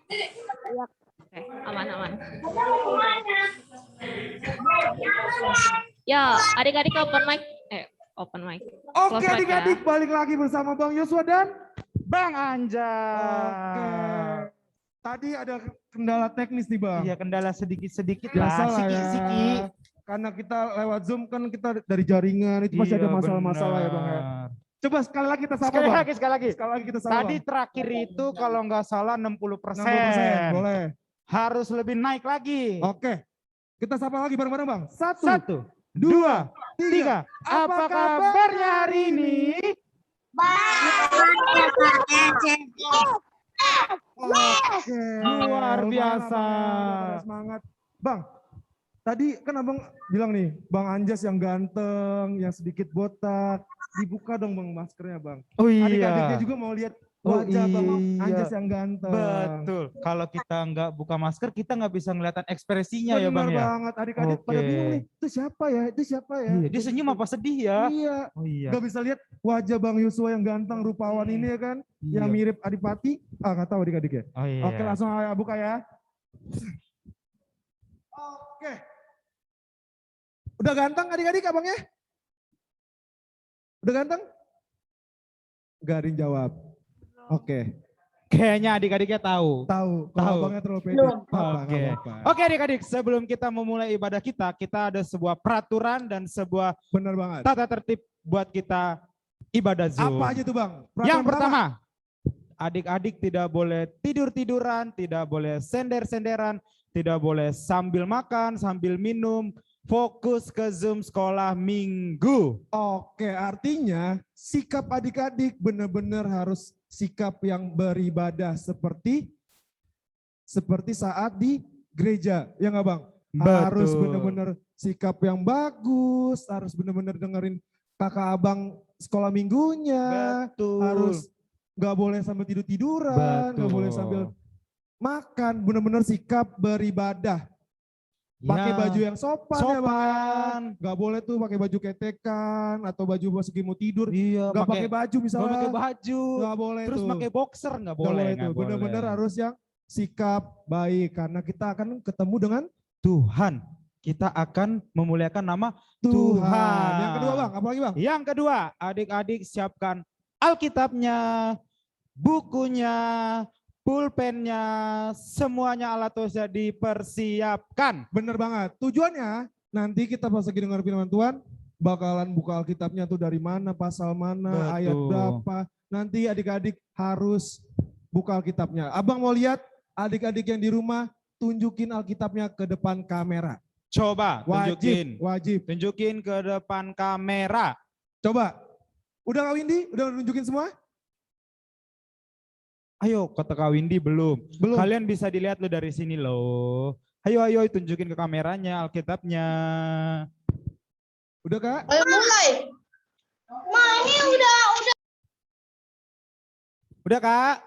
Oke, aman. Ya, adik-adik open mic. Open mic. Oke adik-adik, balik lagi bersama Bang Yosua dan Bang Anja. Oke. Tadi ada kendala teknis nih Bang. Iya, kendala sedikit-sedikit Biasa lah. lah ya. Siki-siki. Karena kita lewat Zoom kan kita dari jaringan itu masih ada masalah-masalah ya Bang ya. Coba sekali lagi kita sapa Bang. Sekali lagi. Sekali lagi kita sapa Tadi Bang. terakhir itu kalau nggak salah 60%. 60%, boleh. Harus lebih naik lagi. Oke. Kita sapa lagi bareng-bareng Bang. Satu, dua, tiga. Apa kabarnya hari ini? Oke. Luar biasa. Semangat. Bang, tadi kan abang bilang nih, Bang Anjas yang ganteng, yang sedikit botak. Dibuka dong Bang maskernya Bang. Oh iya. Adik-adiknya juga mau lihat wajah Bang Anjas yang ganteng. Betul. Kalau kita nggak buka masker, kita nggak bisa ngeliatan ekspresinya ya Bang Benar ya. banget, adik-adik pada bingung nih, itu siapa ya, itu siapa ya. Iya, dia senyum apa sedih ya? Iya. Oh iya. Gak bisa lihat wajah Bang Yosua yang ganteng, rupawan ini ya kan. Iya. Yang mirip Adipati. Nggak tahu adik-adik ya. Oh iya. Oke langsung buka ya. Oke. Udah ganteng adik-adik abangnya? Udah ganteng? Gak ada yang jawab. Oke. Kayaknya adik-adiknya tahu. Tahu. Tahu. Abangnya terlalu pede. Oke. Oke adik-adik, sebelum kita memulai ibadah kita ada sebuah peraturan dan sebuah Benar banget. tata tertib buat kita ibadah Zoom. Apa aja tuh Bang? Peraturan Yang pertama, adik-adik tidak boleh tidur-tiduran, tidak boleh sender-senderan, tidak boleh sambil makan, sambil minum, fokus ke Zoom sekolah minggu. Oke, artinya sikap adik-adik benar-benar harus sikap yang beribadah seperti saat di gereja, ya nggak Bang? Betul. Harus benar-benar sikap yang bagus, harus benar-benar dengerin kakak abang sekolah minggunya, Betul. harus nggak boleh sambil tidur-tiduran, nggak boleh sambil makan, benar-benar sikap beribadah. Pakai baju yang sopan ya Bang. Gak boleh tuh pakai baju ketekan atau baju pas lagi mau tidur. Iya, Gak pakai baju misalnya. Gak pakai baju. Gak boleh Terus tuh. pakai boxer nggak boleh. Gak boleh tuh. Benar-benar harus yang sikap baik karena kita akan ketemu dengan Tuhan. Kita akan memuliakan nama Tuhan. Yang kedua Bang, apa lagi Bang? Yang kedua, adik-adik siapkan Alkitabnya, bukunya, pulpennya, semuanya alat tulisnya dipersiapkan. Bener banget. Tujuannya nanti kita pas lagi dengar firman Tuhan bakalan buka Alkitabnya tuh dari mana, pasal mana, ayat berapa. Nanti adik-adik harus buka Alkitabnya. Abang mau lihat adik-adik yang di rumah tunjukin Alkitabnya ke depan kamera. Coba tunjukin. Wajib. Tunjukin ke depan kamera. Coba. Udah Kak Windy? Udah nunjukin semua? Ayo, kata Kak Windy belum. Kalian bisa dilihat lo dari sini loh. Ayo tunjukin ke kameranya Alkitabnya. Udah Kak? Ayo mulai. Ini udah. Udah Kak?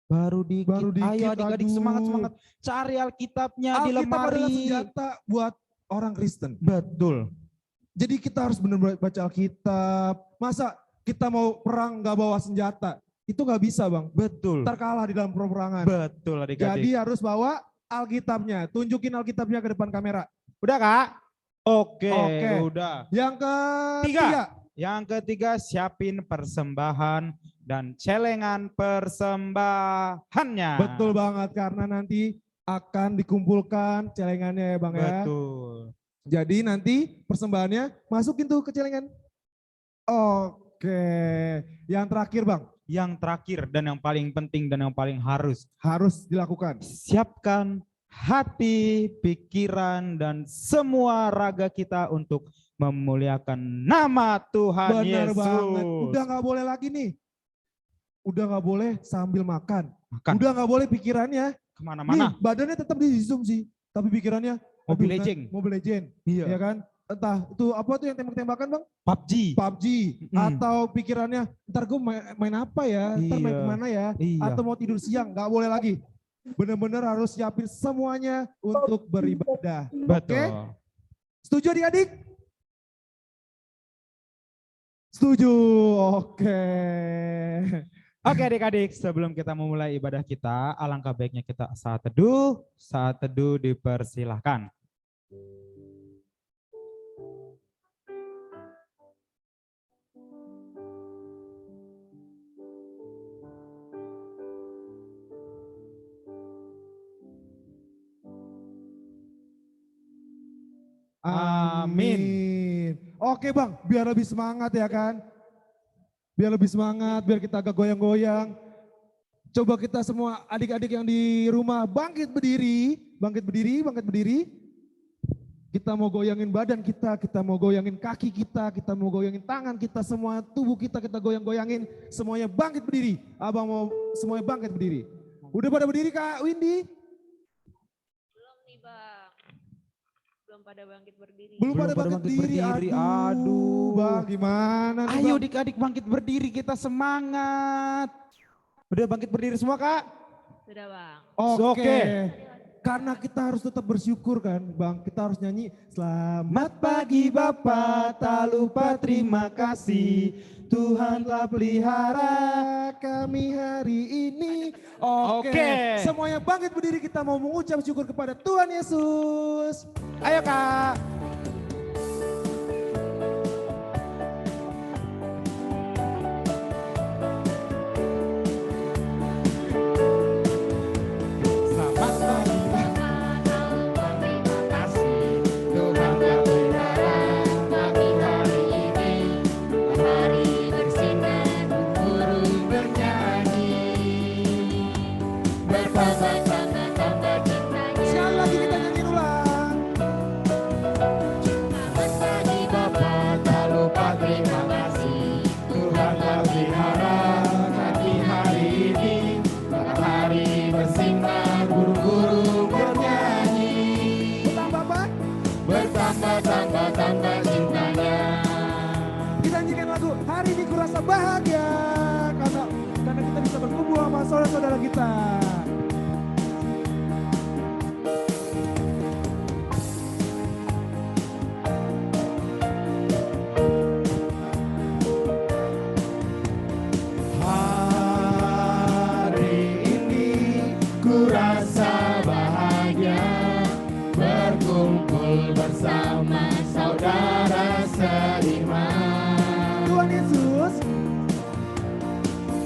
Baru dikit. Ayo adik-adik semangat. Cari Alkitabnya di lemari. Alkitab adalah senjata buat orang Kristen. Betul. Jadi kita harus benar-benar baca Alkitab. Masa kita mau perang gak bawa senjata? Itu gak bisa Bang. Betul. Ntar kalah di dalam peperangan. Betul adik-adik. Jadi harus bawa Alkitabnya. Tunjukin Alkitabnya ke depan kamera. Udah Kak? Oke. Udah. Yang ketiga. Yang ketiga siapin persembahan dan celengan persembahannya. Betul banget karena nanti akan dikumpulkan celengannya ya Bang ya. Betul. Jadi nanti persembahannya masukin tuh ke celengan. Oke. Yang terakhir Bang. Yang terakhir dan yang paling penting dan yang paling harus dilakukan. Siapkan hati, pikiran, dan semua raga kita untuk memuliakan nama Tuhan Benar Yesus. banget. Udah gak boleh lagi nih. Udah gak boleh sambil makan. Udah gak boleh pikirannya. Kemana-mana. Badannya tetap di Zoom sih. Tapi pikirannya. Mobile Legend. Mobile Legend. Iya. Ya kan? Entah itu apa tuh yang tembak-tembakan Bang? PUBG. Atau pikirannya ntar gue main apa ya, ntar main kemana ya, atau mau tidur siang, gak boleh lagi. Benar-benar harus siapin semuanya untuk beribadah. Betul. Oke? Setuju adik-adik? Setuju, oke. Oke adik-adik, sebelum kita memulai ibadah kita, alangkah baiknya kita saat teduh dipersilahkan. Amin. Oke Bang, biar lebih semangat ya kan. Biar lebih semangat, biar kita agak goyang-goyang. Coba kita semua adik-adik yang di rumah bangkit berdiri, bangkit berdiri, bangkit berdiri. Kita mau goyangin badan kita mau goyangin kaki kita mau goyangin tangan kita, semua tubuh kita goyang-goyangin. Semuanya bangkit berdiri. Abang mau semuanya bangkit berdiri. Udah pada berdiri Kak Windy? Belum nih Bang. Belum pada bangkit berdiri. Belum pada bangkit berdiri. Aduh, Bang gimana nih Ayo Bang? adik-adik bangkit berdiri, kita semangat. Udah bangkit berdiri semua Kak? Sudah Bang. Oke. Karena kita harus tetap bersyukur kan Bang. Kita harus nyanyi selamat pagi Bapak, tak lupa terima kasih. Tuhan telah pelihara kami hari ini. Oke. Semuanya bangkit berdiri, kita mau mengucap syukur kepada Tuhan Yesus. Ayo Kak. Selamat pagi. Sekali lagi kita nyanyi ulang. Tuhan telah pelihara kami hari ini. Matahari bersinar, burung-burung bernyanyi. Bertambah apa? Bertambah cintanya. Kita nyanyikan lagu hari ini kurasa bahagia karena kita bisa berkumpul sama saudara-saudara kita. Hari ini kurasa bahagia berkumpul bersama saudara seiman. Tuhan Yesus,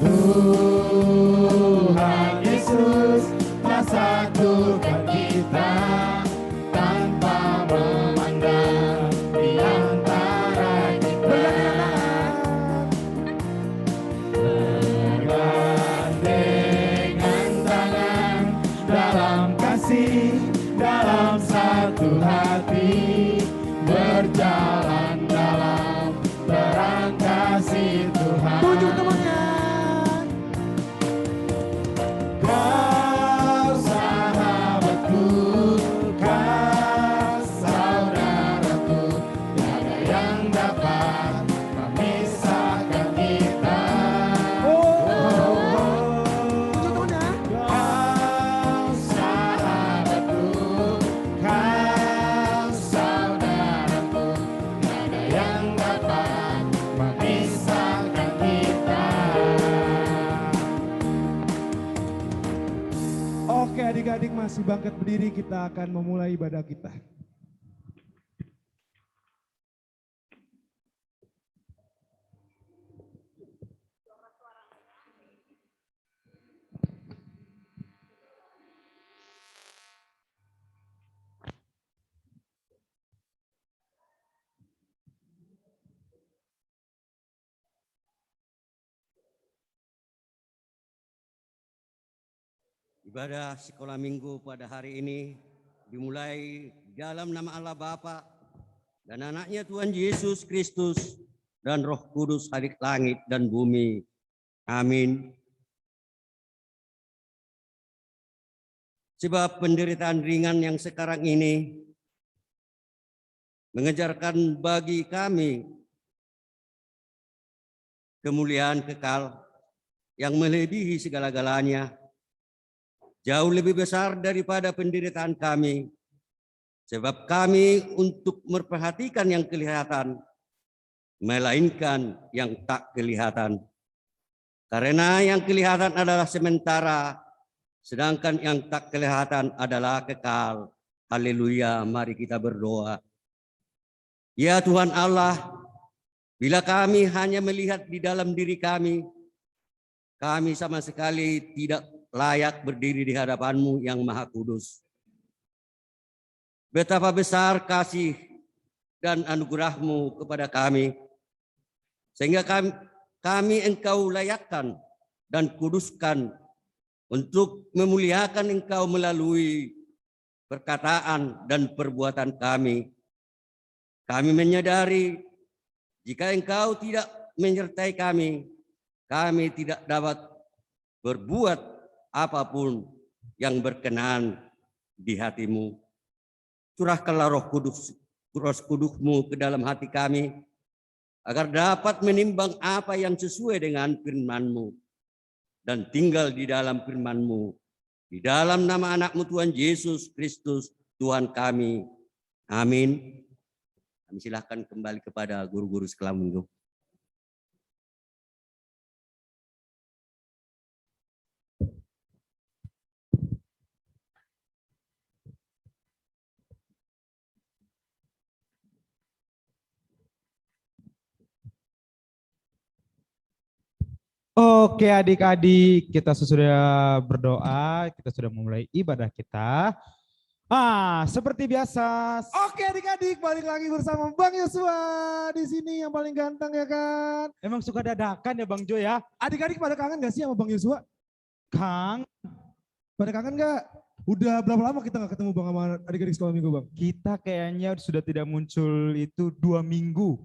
Tuhan Yesus telah satukan kita tanpa memandang di antara kita. Bergandengan tangan dalam kasih, dalam satu hati, berjalan dalam terang kasih Tuhan. Tunjuk temannya. Kau sahabatku, kau saudaraku, tiada yang dapat memisahkan kita. Tunjuk temannya. Kau sahabatku, kau saudaraku, tiada yang dapat memisahkan kita. Oke adik-adik masih bangkit berdiri, kita akan memulai ibadah kita. Ibadah sekolah minggu pada hari ini dimulai dalam nama Allah Bapa dan anaknya Tuhan Yesus Kristus dan Roh Kudus Hadik langit dan bumi. Amin. Sebab penderitaan ringan yang sekarang ini mengejarkan bagi kami kemuliaan kekal yang melebihi segala-galanya, jauh lebih besar daripada penderitaan kami, sebab kami untuk memperhatikan yang kelihatan, melainkan yang tak kelihatan. Karena yang kelihatan adalah sementara, sedangkan yang tak kelihatan adalah kekal. Haleluya, mari kita berdoa. Ya Tuhan Allah, bila kami hanya melihat di dalam diri kami sama sekali tidak layak berdiri di hadapan-Mu yang Maha Kudus. Betapa besar kasih dan anugerah-Mu kepada kami, sehingga kami Engkau layakkan dan kuduskan untuk memuliakan Engkau melalui perkataan dan perbuatan kami. Kami menyadari jika Engkau tidak menyertai kami tidak dapat berbuat apapun yang berkenan di hati-Mu. Curahkanlah Roh Kudus-Mu ke dalam hati kami, agar dapat menimbang apa yang sesuai dengan firman-Mu dan tinggal di dalam firman-Mu. Di dalam nama anak-Mu Tuhan Yesus Kristus, Tuhan kami. Amin. Kami silahkan kembali kepada guru-guru sekolah minggu. Oke adik-adik, kita sudah berdoa, kita sudah memulai ibadah kita. Seperti biasa. Oke adik-adik, balik lagi bersama Bang Yosua di sini yang paling ganteng ya kan. Emang suka dadakan ya Bang Jo ya? Adik-adik pada kangen gak sih sama Bang Yosua? Kang, Pada kangen gak? Udah berapa lama kita gak ketemu Bang sama adik-adik sekolah minggu Bang? kita kayaknya sudah tidak muncul itu 2 minggu.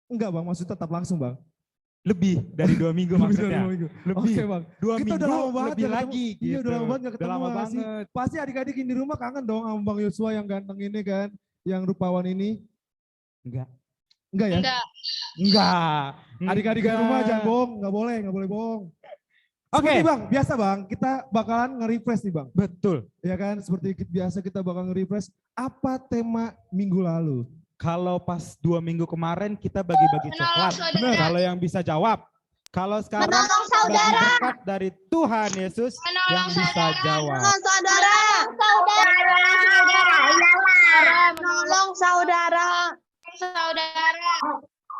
Enggak Bang, maksudnya tetap langsung Bang. Lebih dari 2 minggu Lebih dari maksudnya. 2 minggu. Lebih. Oke Bang. 2 Kita minggu udah lama banget lebih gak ketemu. lagi. Iya udah lama banget gak Udah ketemu. lama gak sih? banget. Pasti adik-adik di rumah kangen dong sama Bang Yosua yang ganteng ini kan. Yang rupawan ini. Enggak. Enggak ya? Enggak. Adik-adik di rumah jangan bohong. Gak boleh bohong. Oke. Seperti Bang, biasa Bang, kita bakalan nge-refresh nih Bang. Betul. Ya kan, seperti biasa kita bakal nge-refresh. Apa tema minggu lalu? Kalau pas 2 minggu kemarin kita bagi-bagi Menolong coklat. saudara. Benar. Kalau yang bisa jawab. Kalau sekarang Menolong bagi saudara. berkat dari Tuhan Yesus yang bisa jawab. Saudara. Menolong saudara. Saudara.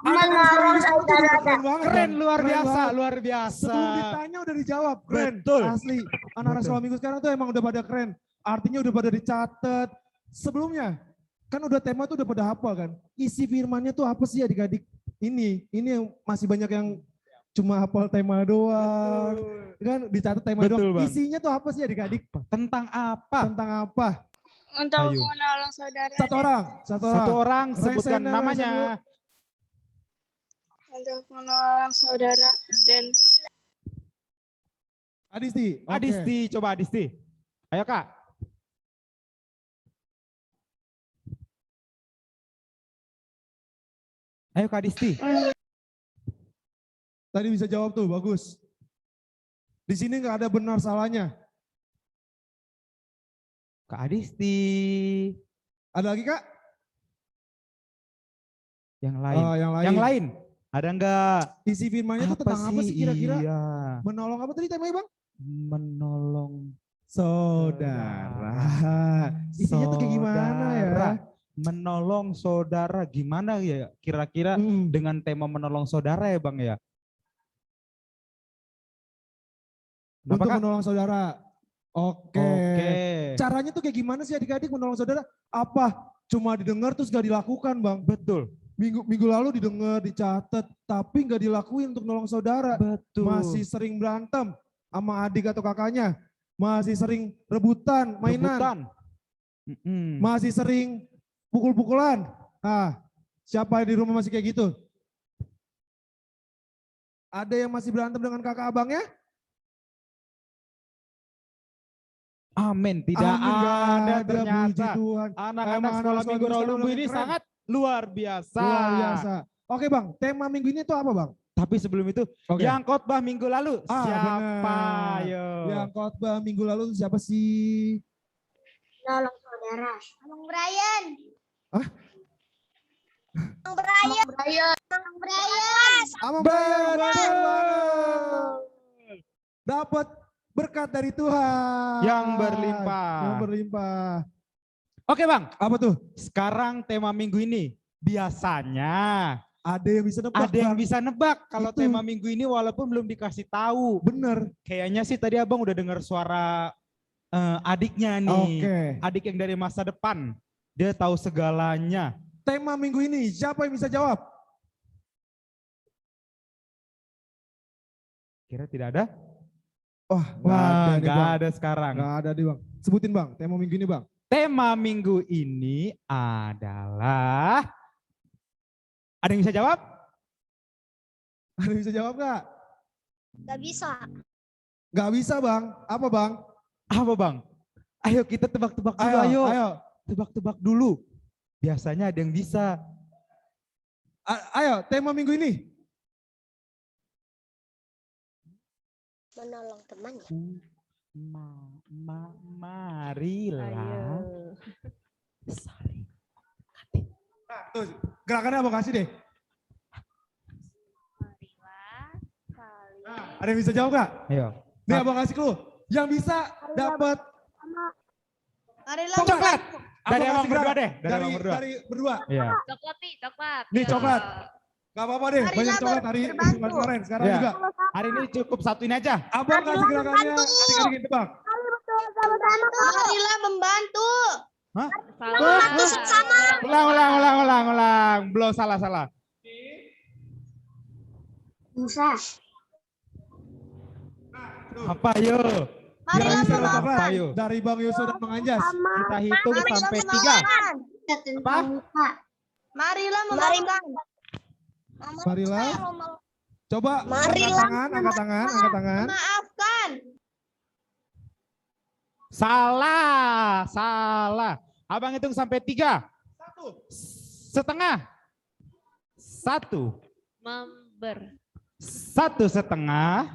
Menolong saudara. Keren luar biasa, luar biasa. Sebelum ditanya udah dijawab, keren. Betul. Asli, anak-anak Betul. sekolah minggu sekarang tuh emang udah pada keren. Artinya udah pada dicatat. Sebelumnya, kan udah tema tuh udah pada hafal kan. Isi firmannya tuh apa sih adik-adik? Ini yang masih banyak yang cuma hafal tema doang. Kan dicatat tema Betul, doang. Bang. Isinya tuh apa sih adik-adik? Tentang apa? Tentang apa? Untuk Ayo. menolong saudara. Satu orang. Satu orang sebutkan Resener, namanya. Untuk menolong saudara dan Adisti. Oke. Adisti, coba Adisti. Ayo Kak. Ayo Kak Adisti. Tadi bisa jawab tuh, bagus. Di sini nggak ada benar salahnya. Kak Adisti. Ada lagi Kak? Yang lain. Yang lain. Yang lain. Ada enggak? Isi firmannya itu tentang apa sih kira-kira? Iya. Menolong apa tadi temanya Bang? Menolong Saudara. Isinya tuh kayak gimana ya? saudara. Menolong saudara. Gimana ya kira-kira dengan tema menolong saudara ya Bang ya? Kenapa, Untuk Kak? menolong saudara. Oke. Oke. Caranya tuh kayak gimana sih adik-adik menolong saudara? Apa? Cuma didengar terus gak dilakukan Bang? Betul. Minggu lalu didengar, dicatat, tapi gak dilakuin untuk nolong saudara. Betul. Masih sering berantem sama adik atau kakaknya. Masih sering rebutan, mainan. Rebutan. Masih sering pukul-pukulan. Nah, siapa di rumah masih kayak gitu? Ada yang masih berantem dengan kakak abangnya? Amin. Tidak Amin, nggak ada puji ternyata. Tuhan. Anak-anak Emang sekolah anak minggu sekolah Rawalumbu minggu ini keren. sangat luar biasa. Luar biasa. Oke Bang, tema minggu ini tuh apa Bang? Tapi sebelum itu, Oke. yang khotbah minggu lalu siapa? benar. Yo. Yang khotbah minggu lalu tuh siapa sih? menolong saudara. Abang Brian. Hah? Abang Brian. Abang Brian. Abang Brian, benar banget. dapat berkat dari Tuhan. Yang berlimpah. Yang berlimpah. Oke Bang, Apa tuh? sekarang tema minggu ini. Biasanya Ada yang bisa nebak. ada yang Bang. bisa nebak kalau Itu. tema minggu ini walaupun belum dikasih tahu. Bener. Kayaknya sih tadi abang udah dengar suara adiknya nih. Oke. Adik yang dari masa depan. Dia tahu segalanya. Tema minggu ini siapa yang bisa jawab? Kira tidak ada? Wah, Wah, nih, nggak Bang. ada sekarang. Nggak ada nih Bang. Sebutin Bang, tema minggu ini Bang. Tema minggu ini adalah... Ada yang bisa jawab? Ada yang bisa jawab nggak? Gak bisa. Nggak bisa Bang. Apa Bang? Apa Bang? Ayo kita tebak-tebak dulu, ayo. Ayo. Tebak-tebak dulu. Biasanya ada yang bisa. Ayo, tema minggu ini. Menolong temannya. Marilah Ayo. saling. Nah, tuh, gerakannya Abang kasih deh. Marilah saling. Nah, ada yang bisa jawab nggak? Ayo. Nih Abang kasih clue. Yang bisa dapat Marilah coklat. Dari Abang abang kasih berdua gerakan. deh. Dari abang berdua. Dari berdua. Iya. Coklat nih, coklat. Nih, Ya. coklat. Gak apa-apa deh, Marilah banyak coklat hari berbantu. kemarin. Sekarang Iya. juga. Hari ini cukup satu ini aja. Abang kasih gerakannya, adik-adik yang tebak. Marilah membantu. Salah. Membantu sesama. Ulang. Belum salah. Bisa. Apa yo? Marilah Yang bisa dapat membantu. coklat Apa yuk? dari Bang Yusuf dan Bang Anjas. Kita hitung sampai 3. Apa? Marilah memaafkan. Marilah. Coba Marilah angkat tangan. Maafkan. Salah. Abang hitung sampai 3. 1,5. 1. Member. 1,5.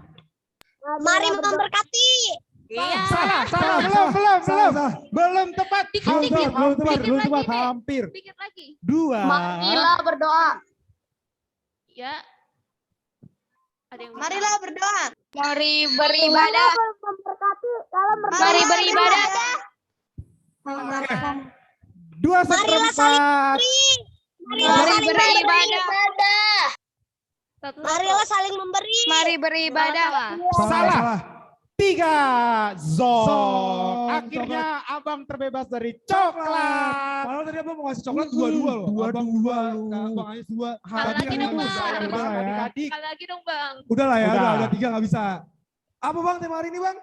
Mari memberkati. Iya. Salah. Salah. Belum tepat. Belum tepat. Hampir. Dikit lagi. 2. Marilah berdoa. Ya. Ada yang Marilah berdoa. Mari beribadah. Mari beribadah. 2,4. Mari beribadah. Satu. Marilah saling memberi. Mari beribadah. Salah. 3. Zong. Zong. Akhirnya abang terbebas dari coklat. Padahal tadi Abang mau ngasih coklat dua-dua loh. Abang dua, Bang Anjas 2. Sekali lagi dong, Bang. Udah lah ya. Adik-adik. Sekali lagi dong, Bang. Udah lah ya, Udah. udah 3 nggak bisa. Apa Bang tema hari ini Bang?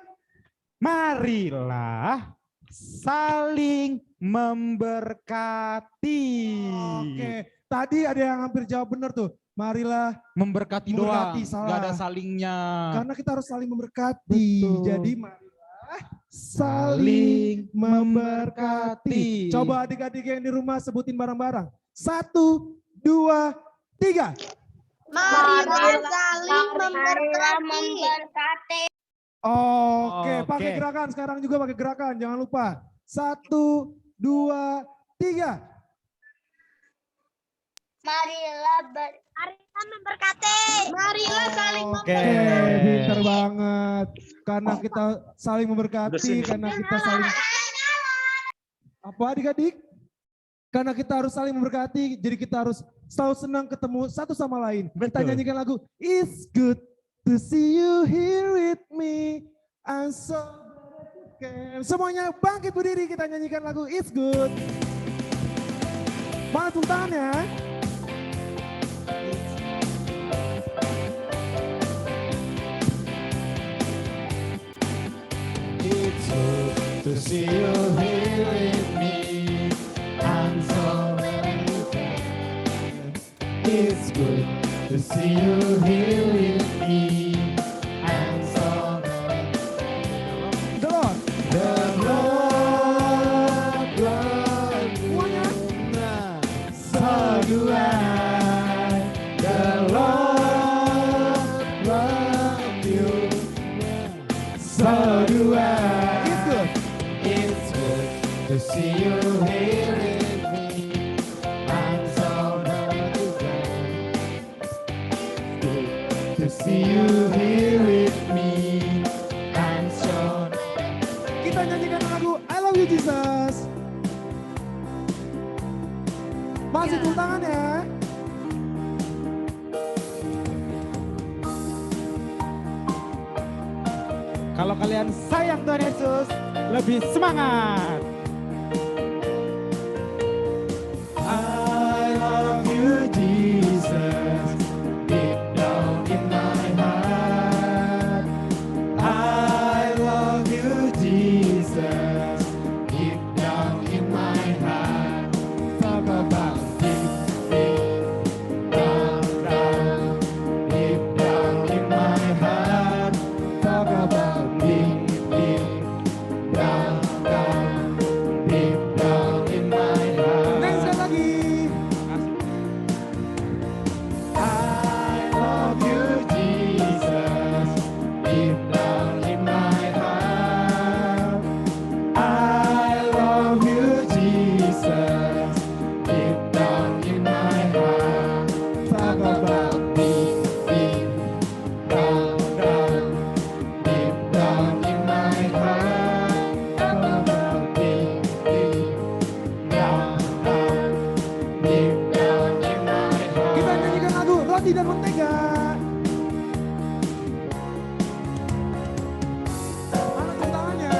Marilah saling memberkati. Oke, tadi ada yang hampir jawab benar tuh. Marilah, Memberkati Memberkati, doang, salah. nggak ada salingnya. karena kita harus saling memberkati. Betul. Jadi marilah saling memberkati. Coba adik-adik yang di rumah sebutin bareng-bareng. 1, 2, 3. Marilah saling memberkati. Oke, Oke. pakai gerakan. Sekarang juga pakai gerakan. Jangan lupa. 1, 2, 3. Marilah memberkati. Marilah saling Oke. Oke, pinter banget. Karena kita saling memberkati, karena kita saling... Apa adik-adik? Karena kita harus saling memberkati, jadi kita harus selalu senang ketemu satu sama lain. Kita Betul. nyanyikan lagu, It's good to see you here with me. I'm so glad. Semuanya bangkit berdiri, kita nyanyikan lagu It's good. Mana tepuk tangannya? It's good to see you here with me. I'm so glad. It's good to see you here with me. I'm so glad. The Lord. The Lord, Semuanya. so do I. The Lord love you. So do I. It's good. It's good to see you here with me. I'm so glad to see you here with me. Kita nyanyikan lagu I Love You Jesus. Masih tepuk tangan ya. Kalau kalian sayang Tuhan Yesus, lebih semangat. I love you Jesus, deep down in my heart. I love you Jesus, deep down in my heart. Talk about deep, down, deep down in my heart. Talk about deep, down, deep down in my heart. Next sekali lagi. I love you Jesus, deep down in my heart. I love you Jesus, deep down in my heart. Talk about deep, down, deep down in my heart. Talk about deep, down, deep down in my heart. Kita nyanyikan lagu Roti dan Mentega. Mana tepuk tangannya?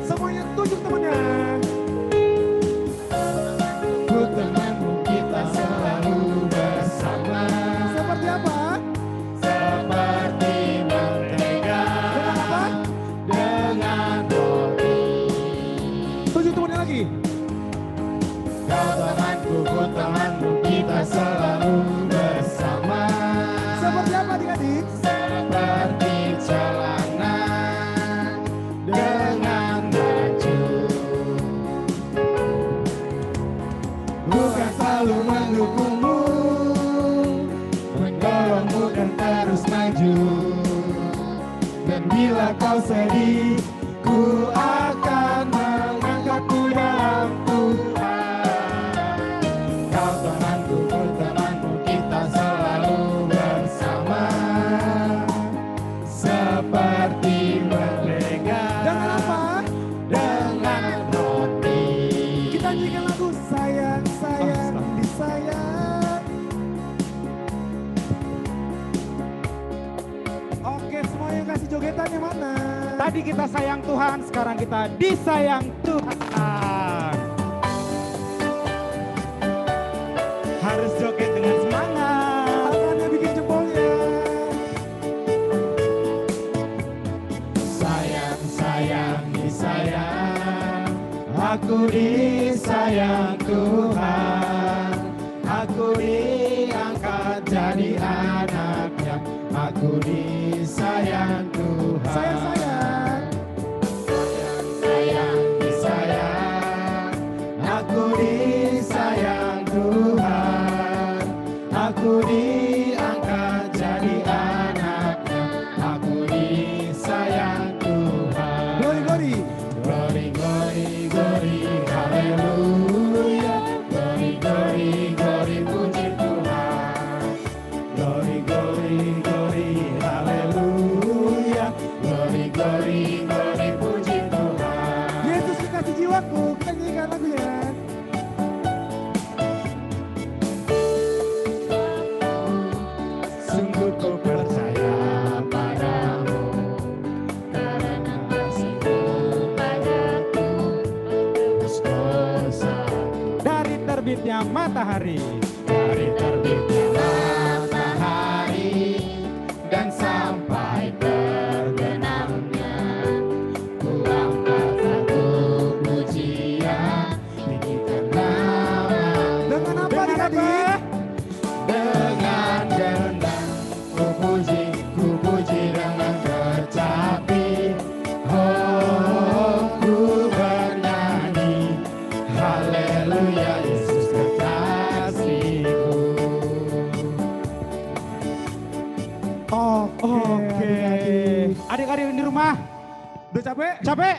Semuanya tunjuk temannya. Ku temanmu kita selalu bersama. Seperti apa? Seperti mentega Dengan apa? dengan roti. Tunjuk temannya lagi. Kau temanku, ku temanmu, kita selalu bersama. Seperti apa adik-adik? Seperti celana dengan baju. Bukan selalu mendukungmu, mendorongmu dan terus maju. Dan bila kau sedih, ku akan mengangkatmu dalam Tuhan. Kau temanku, ku temanmu, kita selalu bersama. Seperti mentega Dengan apa? dengan roti. Kita nyanyikan lagu Sayang, Sayang, Disayang. Oke, semuanya kasih jogetannya mana? Tadi kita sayang Tuhan, sekarang kita disayang Tuhan. Harus joget dengan semangat. Tangannya bikin jempolnya. Sayang, sayang, disayang. Aku disayang Tuhan. Aku diangkat jadi anaknya. Aku disayang Tuhan. Sayang, sayang. Sayang, disayang. Aku disayang Tuhan. Aku diangkat jadi anaknya. Aku disayang Tuhan. Glory, glory. Glory, glory, glory, haleluya. Glory, glory, glory, puji Tuhan. Glory, glory, glory, haleluya. Glory, glory, glory, puji Tuhan. Yesus kekasih jiwaku. Kita nyanyikan lagunya. Sungguh ku percaya padamu, karena kasih-Mu padaku tebus dosa. Dari terbitnya matahari, dari terbitnya matahari, dan sampai terbenamnya, ku angkat satu pujian, tinggikan nama. Dengan apa adik-adik? Dengan gendang ku puji dengan kecapi. Oh, ku bernyanyi, haleluya, Yesus kekasihku. Oke, adik-adik. Adik-adik di rumah, Udah capek? capek?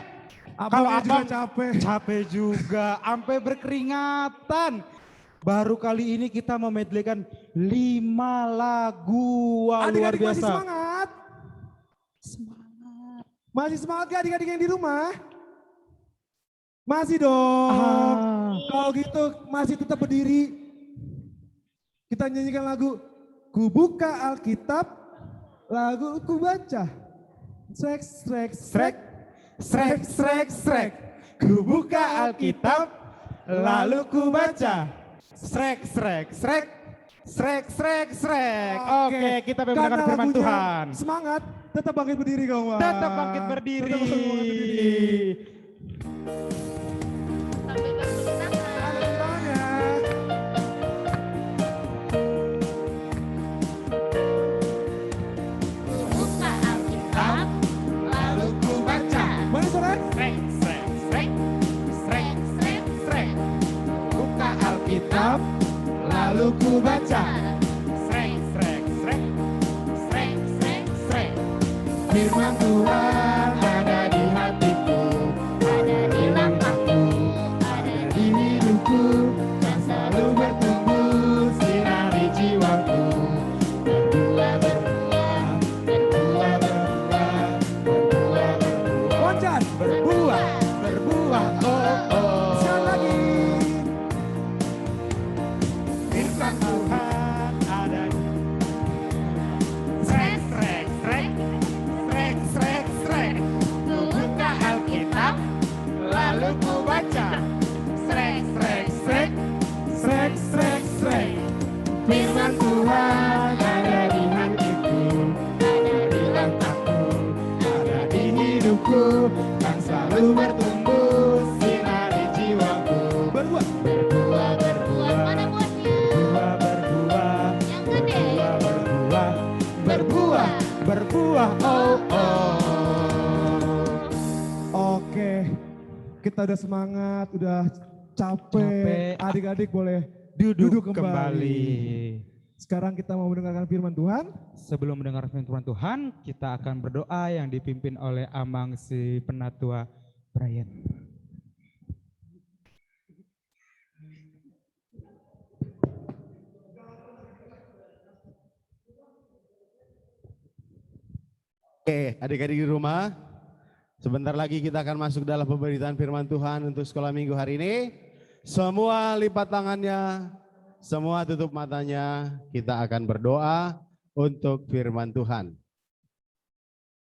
Kalau Abangnya juga abang capek. capek juga, sampai berkeringatan. Baru kali ini kita memedleykan 5 lagu. Wah, luar Adik-adik masih biasa. semangat? Semangat. Masih semangat gak adik-adik yang di rumah? Masih dong. Kalau gitu masih tetap berdiri. Kita nyanyikan lagu Ku buka Alkitab, lagu ku baca. Srek, srek, srek. Srek, srek, srek. Ku buka Alkitab, lalu ku baca. Srek, srek, srek. Srek, srek, srek. Oke, kita mendengarkan Karena firman lagunya Tuhan. Semangat, tetap bangkit berdiri kawan. Tetap bangkit berdiri. Tetap semangat berdiri. Sambil bertepuk tangan. Ada tangannya. Buka Alkitab, lalu ku baca. Mana suara? Srek, srek, srek. Srek, Srek, srek. Buka Alkitab, lalu ku baca. Srek, srek, srek. Srek, srek, srek. Firman Tuhan ada di hatiku, ada di langkahku, ada di hidupku, dan selalu bertumbuh sinari jiwaku. Berbuah, berbuah, berbuah, berbuah, berbuah, berbuah, Loncat. berbuah, berbuah, oh, oh. Sekali lagi. Firman Tuhan ada di srek, srek, srek. Srek, srek, srek. Ku buka Alkitab, lalu ku baca. Srek, srek, srek. Srek, srek, srek. Firman Tuhan ada di hatiku, ada di langkahku, ada di hidupku, dan selalu bertumbuh sinari jiwaku. Berbuat. Berbuah, berbuah, Mana buahnya? berbuah, berbuah. Yang gede. Berbuah, berbuah, berbuah, oh, oh. Oke, kita udah semangat, udah capek. Capek. Adik-adik boleh Duduk Duduk kembali. kembali. Sekarang kita mau mendengarkan firman Tuhan. Sebelum mendengar firman Tuhan, kita akan berdoa yang dipimpin oleh Amang si Penatua Brian. Oke, adik-adik di rumah, sebentar lagi kita akan masuk dalam pemberitaan firman Tuhan untuk sekolah minggu hari ini. Semua lipat tangannya, semua tutup matanya, kita akan berdoa untuk firman Tuhan.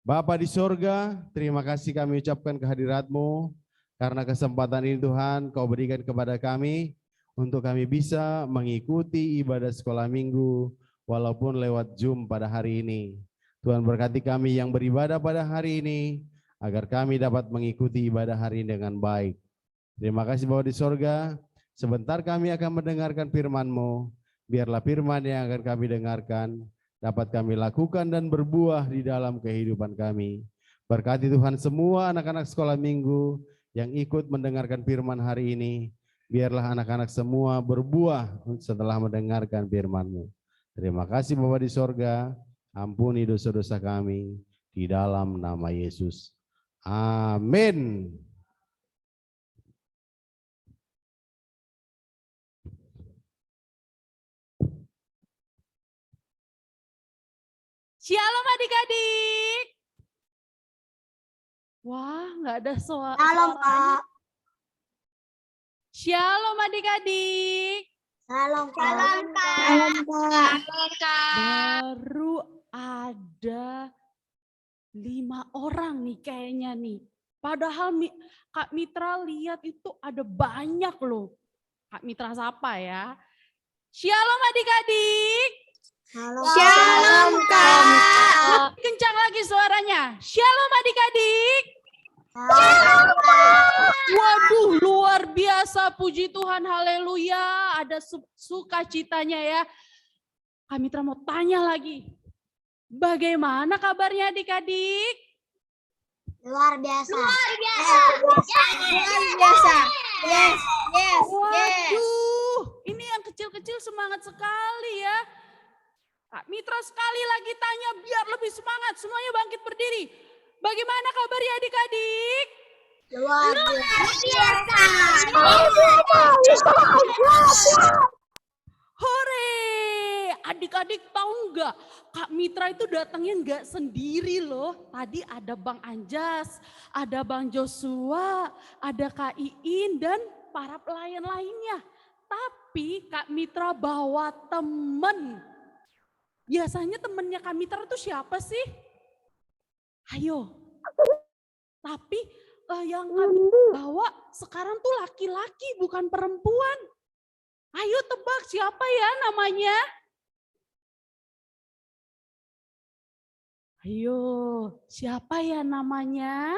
Bapa di sorga, terima kasih kami ucapkan kehadirat-Mu, karena kesempatan ini Tuhan Kau berikan kepada kami, untuk kami bisa mengikuti ibadah sekolah minggu, walaupun lewat Zoom pada hari ini. Tuhan berkati kami yang beribadah pada hari ini, agar kami dapat mengikuti ibadah hari ini dengan baik. Terima kasih Bapa di sorga, sebentar kami akan mendengarkan firman-Mu, biarlah firman yang akan kami dengarkan, dapat kami lakukan dan berbuah di dalam kehidupan kami. Berkati Tuhan semua anak-anak sekolah minggu yang ikut mendengarkan firman hari ini, biarlah anak-anak semua berbuah setelah mendengarkan firman-Mu. Terima kasih Bapa di sorga, ampuni dosa-dosa kami di dalam nama Yesus. Amin. Shalom adik-adik. Wah, nggak ada suara. Shalom, Kak. Shalom adik-adik. Shalom, Kak. Shalom, Kak. Baru ada 5 orang nih kayaknya nih. Padahal Kak Mitra lihat itu ada banyak loh. Kak Mitra sapa ya. Shalom adik-adik. Shalom, Kak. Kencang lagi suaranya. Shalom adik-adik. Shalom, Kak. Waduh, luar biasa, puji Tuhan, haleluya, ada sukacitanya ya. Kak Mitra mau tanya lagi, bagaimana kabarnya adik-adik? Luar biasa. Luar biasa. Luar biasa. Yes, yes, yes. Waduh, ini yang kecil-kecil semangat sekali ya. Kak Mitra sekali lagi tanya biar lebih semangat, semuanya bangkit berdiri. Bagaimana kabarnya adik-adik? Luar biasa. adik-adik tahu nggak? Kak Mitra itu datangnya nggak sendiri loh. Tadi ada Bang Anjas, ada Bang Joshua, ada Kak Iin dan para pelayan lainnya. Tapi Kak Mitra bawa temen. Biasanya temennya Kak Mitra itu siapa sih? Ayo. Tapi yang Kak Mitra bawa sekarang tuh laki-laki bukan perempuan. Ayo tebak siapa ya namanya? Ayo, siapa ya namanya?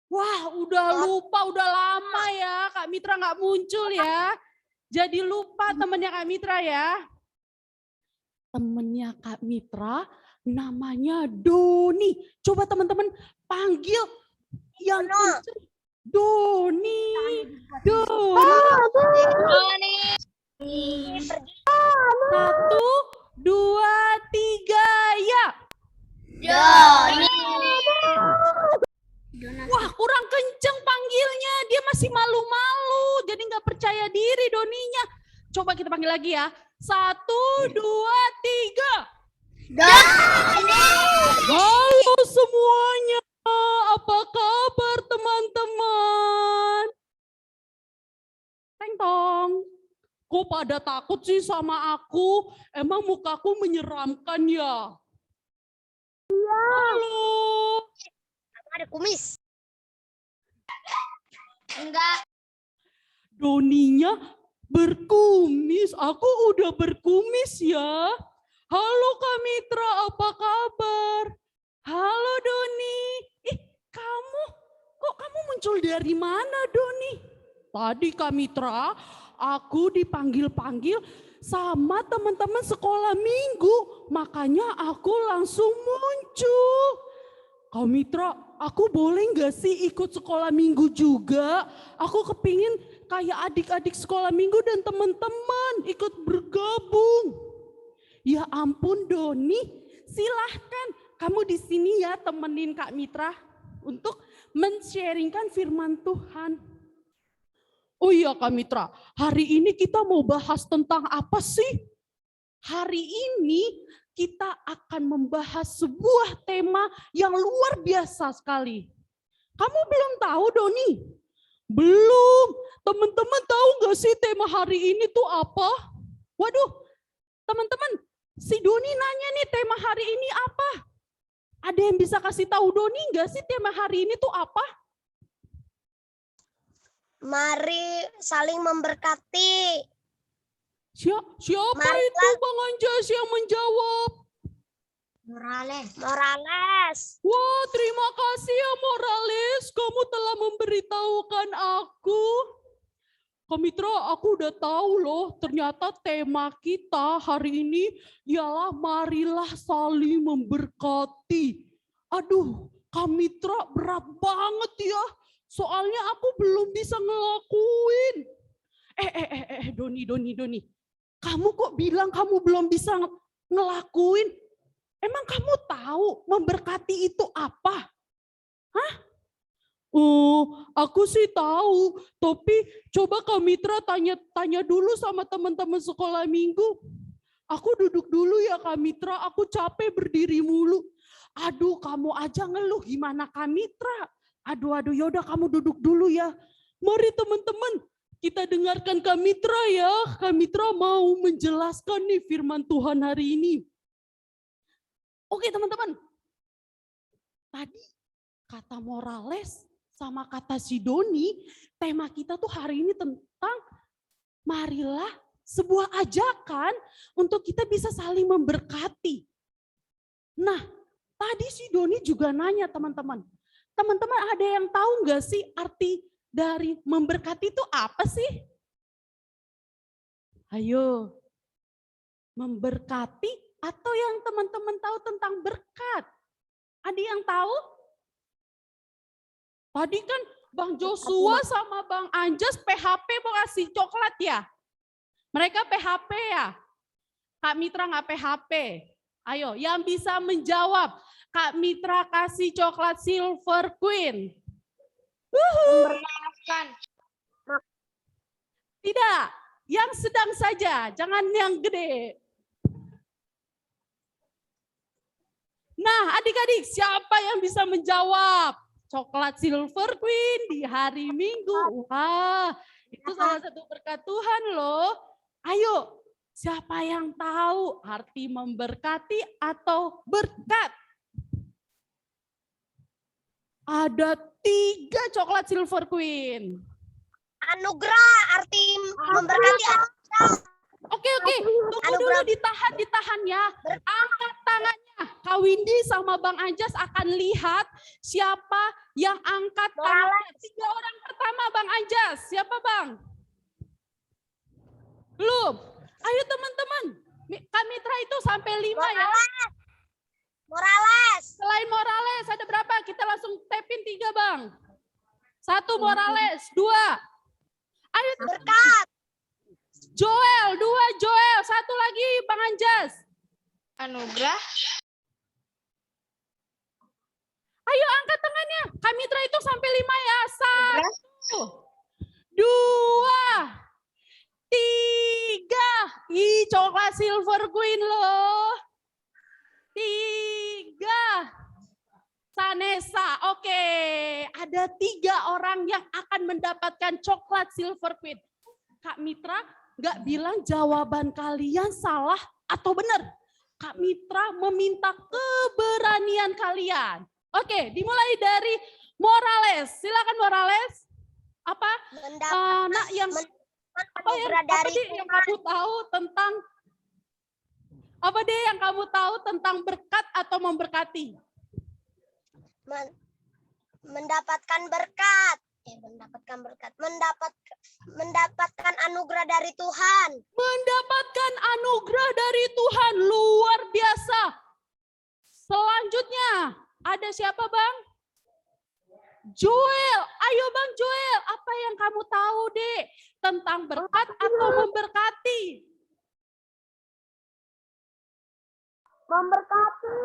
Wah, udah lupa, udah lama ya Kak Mitra nggak muncul ya. Jadi lupa temennya Kak Mitra ya. Temennya Kak Mitra namanya Doni. Coba teman-teman panggil yang kenceng. Doni. Doni. 1, 2, 3 ya. Doni. Wah, kurang kenceng panggilnya. Dia masih malu-malu. Jadi nggak percaya diri Doninya. Coba kita panggil lagi ya. 1, 2, 3. Halo semuanya. Apa kabar teman-teman? Teng tong. Kok pada takut sih sama aku? Emang mukaku menyeramkan ya? Halo. Ada kumis. Enggak. Doninya berkumis. Aku udah berkumis ya. Halo Kak Mitra, apa kabar? Halo Doni. Kok kamu muncul dari mana Doni? Tadi Kak Mitra, aku dipanggil-panggil sama teman-teman sekolah minggu. Makanya aku langsung muncul. Kak Mitra, aku boleh nggak sih ikut sekolah minggu juga? Aku kepingin kayak adik-adik sekolah minggu dan teman-teman ikut bergabung. Ya ampun Doni, silahkan kamu di sini ya temenin Kak Mitra untuk men-sharingkan firman Tuhan. Oh iya Kak Mitra, hari ini kita mau bahas tentang apa sih? Hari ini kita akan membahas sebuah tema yang luar biasa sekali. Kamu belum tahu Doni? Belum. Teman-teman tahu nggak sih tema hari ini tuh apa? Waduh, teman-teman, si Doni nanya nih tema hari ini apa? Ada yang bisa kasih tahu Doni nggak sih tema hari ini tuh apa? Mari saling memberkati. Siapa Mari itu Bang Anjas yang menjawab? Morales. Wah, terima kasih ya Morales, kamu telah memberitahukan aku. Kak Mitra, aku udah tahu loh, ternyata tema kita hari ini ialah marilah saling memberkati. Aduh, Kak Mitra berat banget ya, soalnya aku belum bisa ngelakuin. Doni. Kamu kok bilang kamu belum bisa ngelakuin? Emang kamu tahu memberkati itu apa? Hah? Oh, aku sih tahu. Tapi coba Kak Mitra tanya dulu sama teman-teman sekolah minggu. Aku duduk dulu ya Kak Mitra, aku capek berdiri mulu. Aduh, kamu aja ngeluh gimana Kak Mitra? Aduh, yaudah kamu duduk dulu ya. Mari teman-teman, kita dengarkan Kak Mitra ya. Kak Mitra mau menjelaskan nih firman Tuhan hari ini. Oke teman-teman, tadi kata Morales sama kata si Doni, tema kita tuh hari ini tentang marilah sebuah ajakan untuk kita bisa saling memberkati. Nah, tadi si Doni juga nanya teman-teman. Teman-teman ada yang tahu nggak sih arti dari memberkati itu apa sih? Ayo, memberkati atau yang teman-teman tahu tentang berkat? Ada yang tahu? Tadi kan Bang Joshua sama Bang Anjas PHP mau kasih coklat ya? Mereka PHP ya? Kak Mitra nggak PHP? Ayo, yang bisa menjawab. Kak Mitra kasih coklat Silver Queen. Tidak, yang sedang saja, jangan yang gede. Nah, adik-adik, siapa yang bisa menjawab? Coklat Silver Queen di hari Minggu. Wah, itu salah satu berkat Tuhan loh. Ayo, siapa yang tahu arti memberkati atau berkat? Ada 3 coklat Silver Queen. Anugerah, arti memberkati. Oke, tunggu dulu, ditahan ya. Angkat tangannya. Kak Windy sama Bang Anjas akan lihat siapa yang angkat tangannya. 3 orang pertama Bang Anjas. Siapa Bang? Belum. Ayo teman-teman. Kak Mitra itu sampai 5 ya. Morales. Selain Morales ada berapa? Kita langsung tapin 3 Bang. 1 Morales, 2. Ayo Berkat. Joel, 2 Joel, 1 lagi Bang Anjas. Anugerah. Ayo angkat tangannya. Kak Mitra itu sampai 5 ya. 1, 2, 3. Ih, coklat Silver Queen loh. 3. Sanesa. Oke, ada 3 orang yang akan mendapatkan coklat Silver Queen. Kak Mitra nggak bilang jawaban kalian salah atau benar. Kak Mitra meminta keberanian kalian. Oke, dimulai dari Morales. Silakan Morales. Apa? Nak yang apa yang kamu tahu tentang berkat atau memberkati? Mendapatkan berkat. Mendapatkan anugerah dari Tuhan. Mendapatkan anugerah dari Tuhan, luar biasa. Selanjutnya, ada siapa Bang? Joel, ayo Bang Joel, apa yang kamu tahu Dek tentang berkat atau memberkati? Memberkati.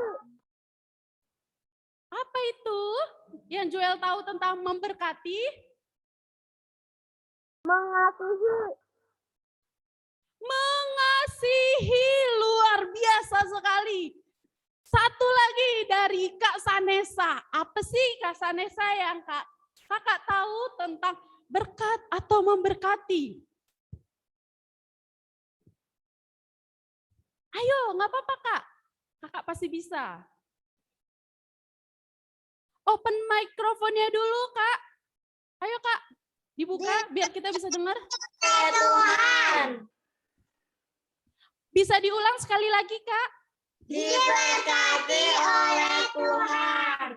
Apa itu yang Joel tahu tentang memberkati? Mengasihi. Mengasihi, luar biasa sekali. 1 lagi dari Kak Sanesa. Apa sih Kak Sanesa yang kakak tahu tentang berkat atau memberkati? Ayo, nggak apa-apa Kak. Kakak pasti bisa. Open mikrofonnya dulu Kak. Ayo Kak, dibuka biar kita bisa dengar. Tuhan. Bisa diulang sekali lagi Kak? Diberkati oleh Tuhan.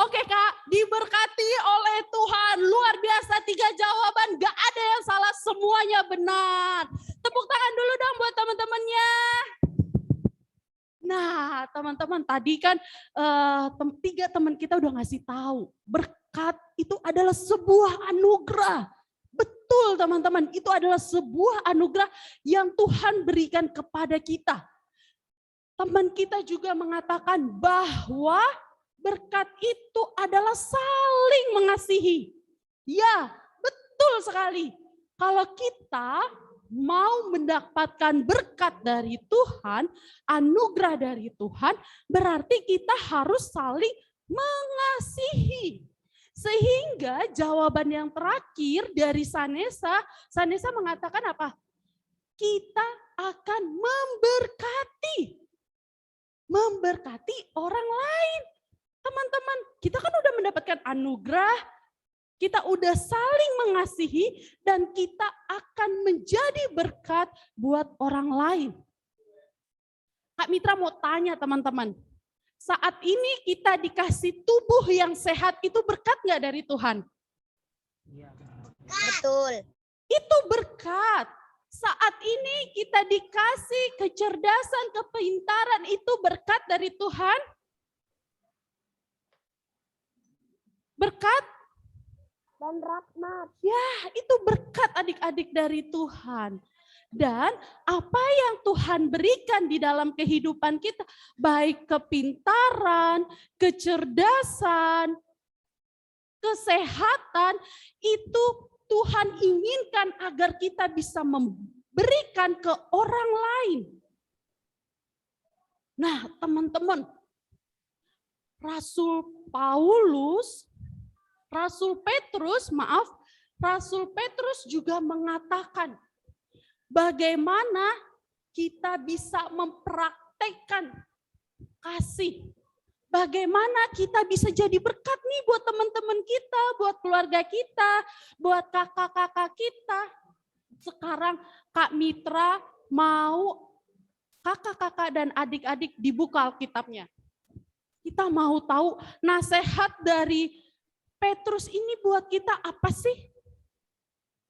Oke Kak, diberkati oleh Tuhan. Luar biasa, 3 jawaban, gak ada yang salah, semuanya benar. Tepuk tangan dulu dong buat teman-temannya. Nah teman-teman tadi kan 3 teman kita udah ngasih tahu. Berkat itu adalah sebuah anugerah. Betul teman-teman, itu adalah sebuah anugerah yang Tuhan berikan kepada kita. Teman kita juga mengatakan bahwa berkat itu adalah saling mengasihi. Ya, betul sekali. Kalau kita mau mendapatkan berkat dari Tuhan, anugerah dari Tuhan, berarti kita harus saling mengasihi. Sehingga jawaban yang terakhir dari Sanesa mengatakan apa? Kita akan memberkati orang lain. Teman-teman, kita kan udah mendapatkan anugerah, kita udah saling mengasihi, dan kita akan menjadi berkat buat orang lain. Kak Mitra mau tanya teman-teman, saat ini kita dikasih tubuh yang sehat, itu berkat nggak dari Tuhan? Betul. Itu berkat. Saat ini kita dikasih kecerdasan, kepintaran, itu berkat dari Tuhan? Berkat? Dan rahmat. Ya, itu berkat adik-adik dari Tuhan. Dan apa yang Tuhan berikan di dalam kehidupan kita, baik kepintaran, kecerdasan, kesehatan, itu Tuhan inginkan agar kita bisa berikan ke orang lain. Nah, teman-teman, Rasul Petrus juga mengatakan bagaimana kita bisa mempraktekkan kasih. Bagaimana kita bisa jadi berkat nih buat teman-teman kita, buat keluarga kita, buat kakak-kakak kita. Sekarang Kak Mitra mau kakak-kakak dan adik-adik dibuka Alkitabnya. Kita mau tahu nasihat dari Petrus ini buat kita apa sih?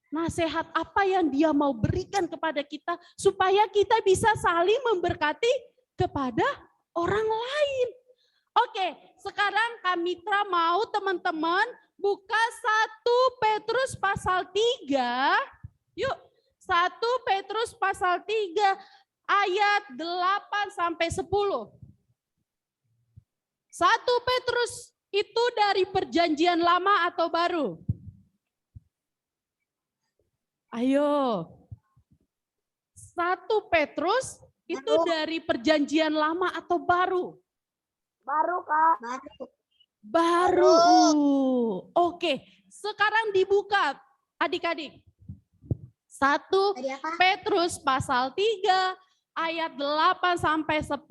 Nasihat apa yang dia mau berikan kepada kita supaya kita bisa saling memberkati kepada orang lain. Oke, sekarang Kak Mitra mau teman-teman buka 1 Petrus pasal 3. Yuk, 1 Petrus pasal 3 ayat 8 sampai 10. 1 Petrus itu dari perjanjian lama atau baru? Ayo. 1 Petrus itu dari perjanjian lama atau baru? Baru, Kak. Baru. Oke, sekarang dibuka adik-adik. 1 Petrus pasal 3 ayat 8 sampai 10.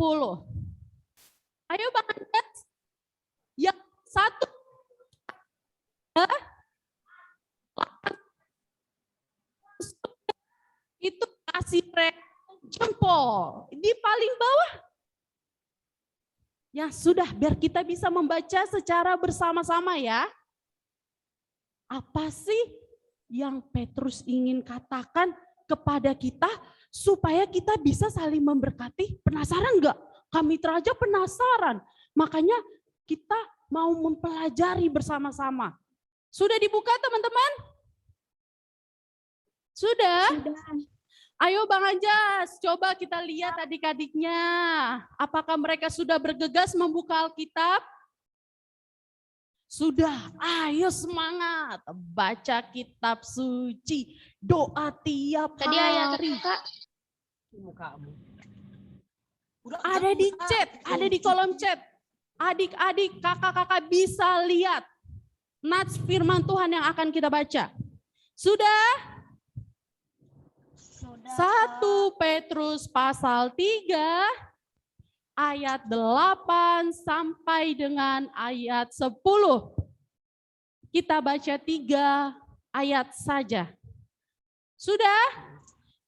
Ayo Bang Andes. Yang 1 itu kasih jempol di paling bawah. Ya sudah, biar kita bisa membaca secara bersama-sama ya. Apa sih yang Petrus ingin katakan kepada kita supaya kita bisa saling memberkati? Penasaran enggak? Kak Mitra aja penasaran. Makanya kita mau mempelajari bersama-sama. Sudah dibuka teman-teman? Sudah? Ayo Bang Anjas, coba kita lihat adik-adiknya. Apakah mereka sudah bergegas membuka Alkitab? Sudah, ayo semangat. Baca kitab suci, doa tiap Tadi ayat hari. Kak. Ada di chat, ada di kolom chat. Adik-adik, kakak-kakak bisa lihat nats firman Tuhan yang akan kita baca. Sudah? 1 Petrus pasal 3 ayat 8 sampai dengan ayat 10. Kita baca 3 ayat saja. Sudah?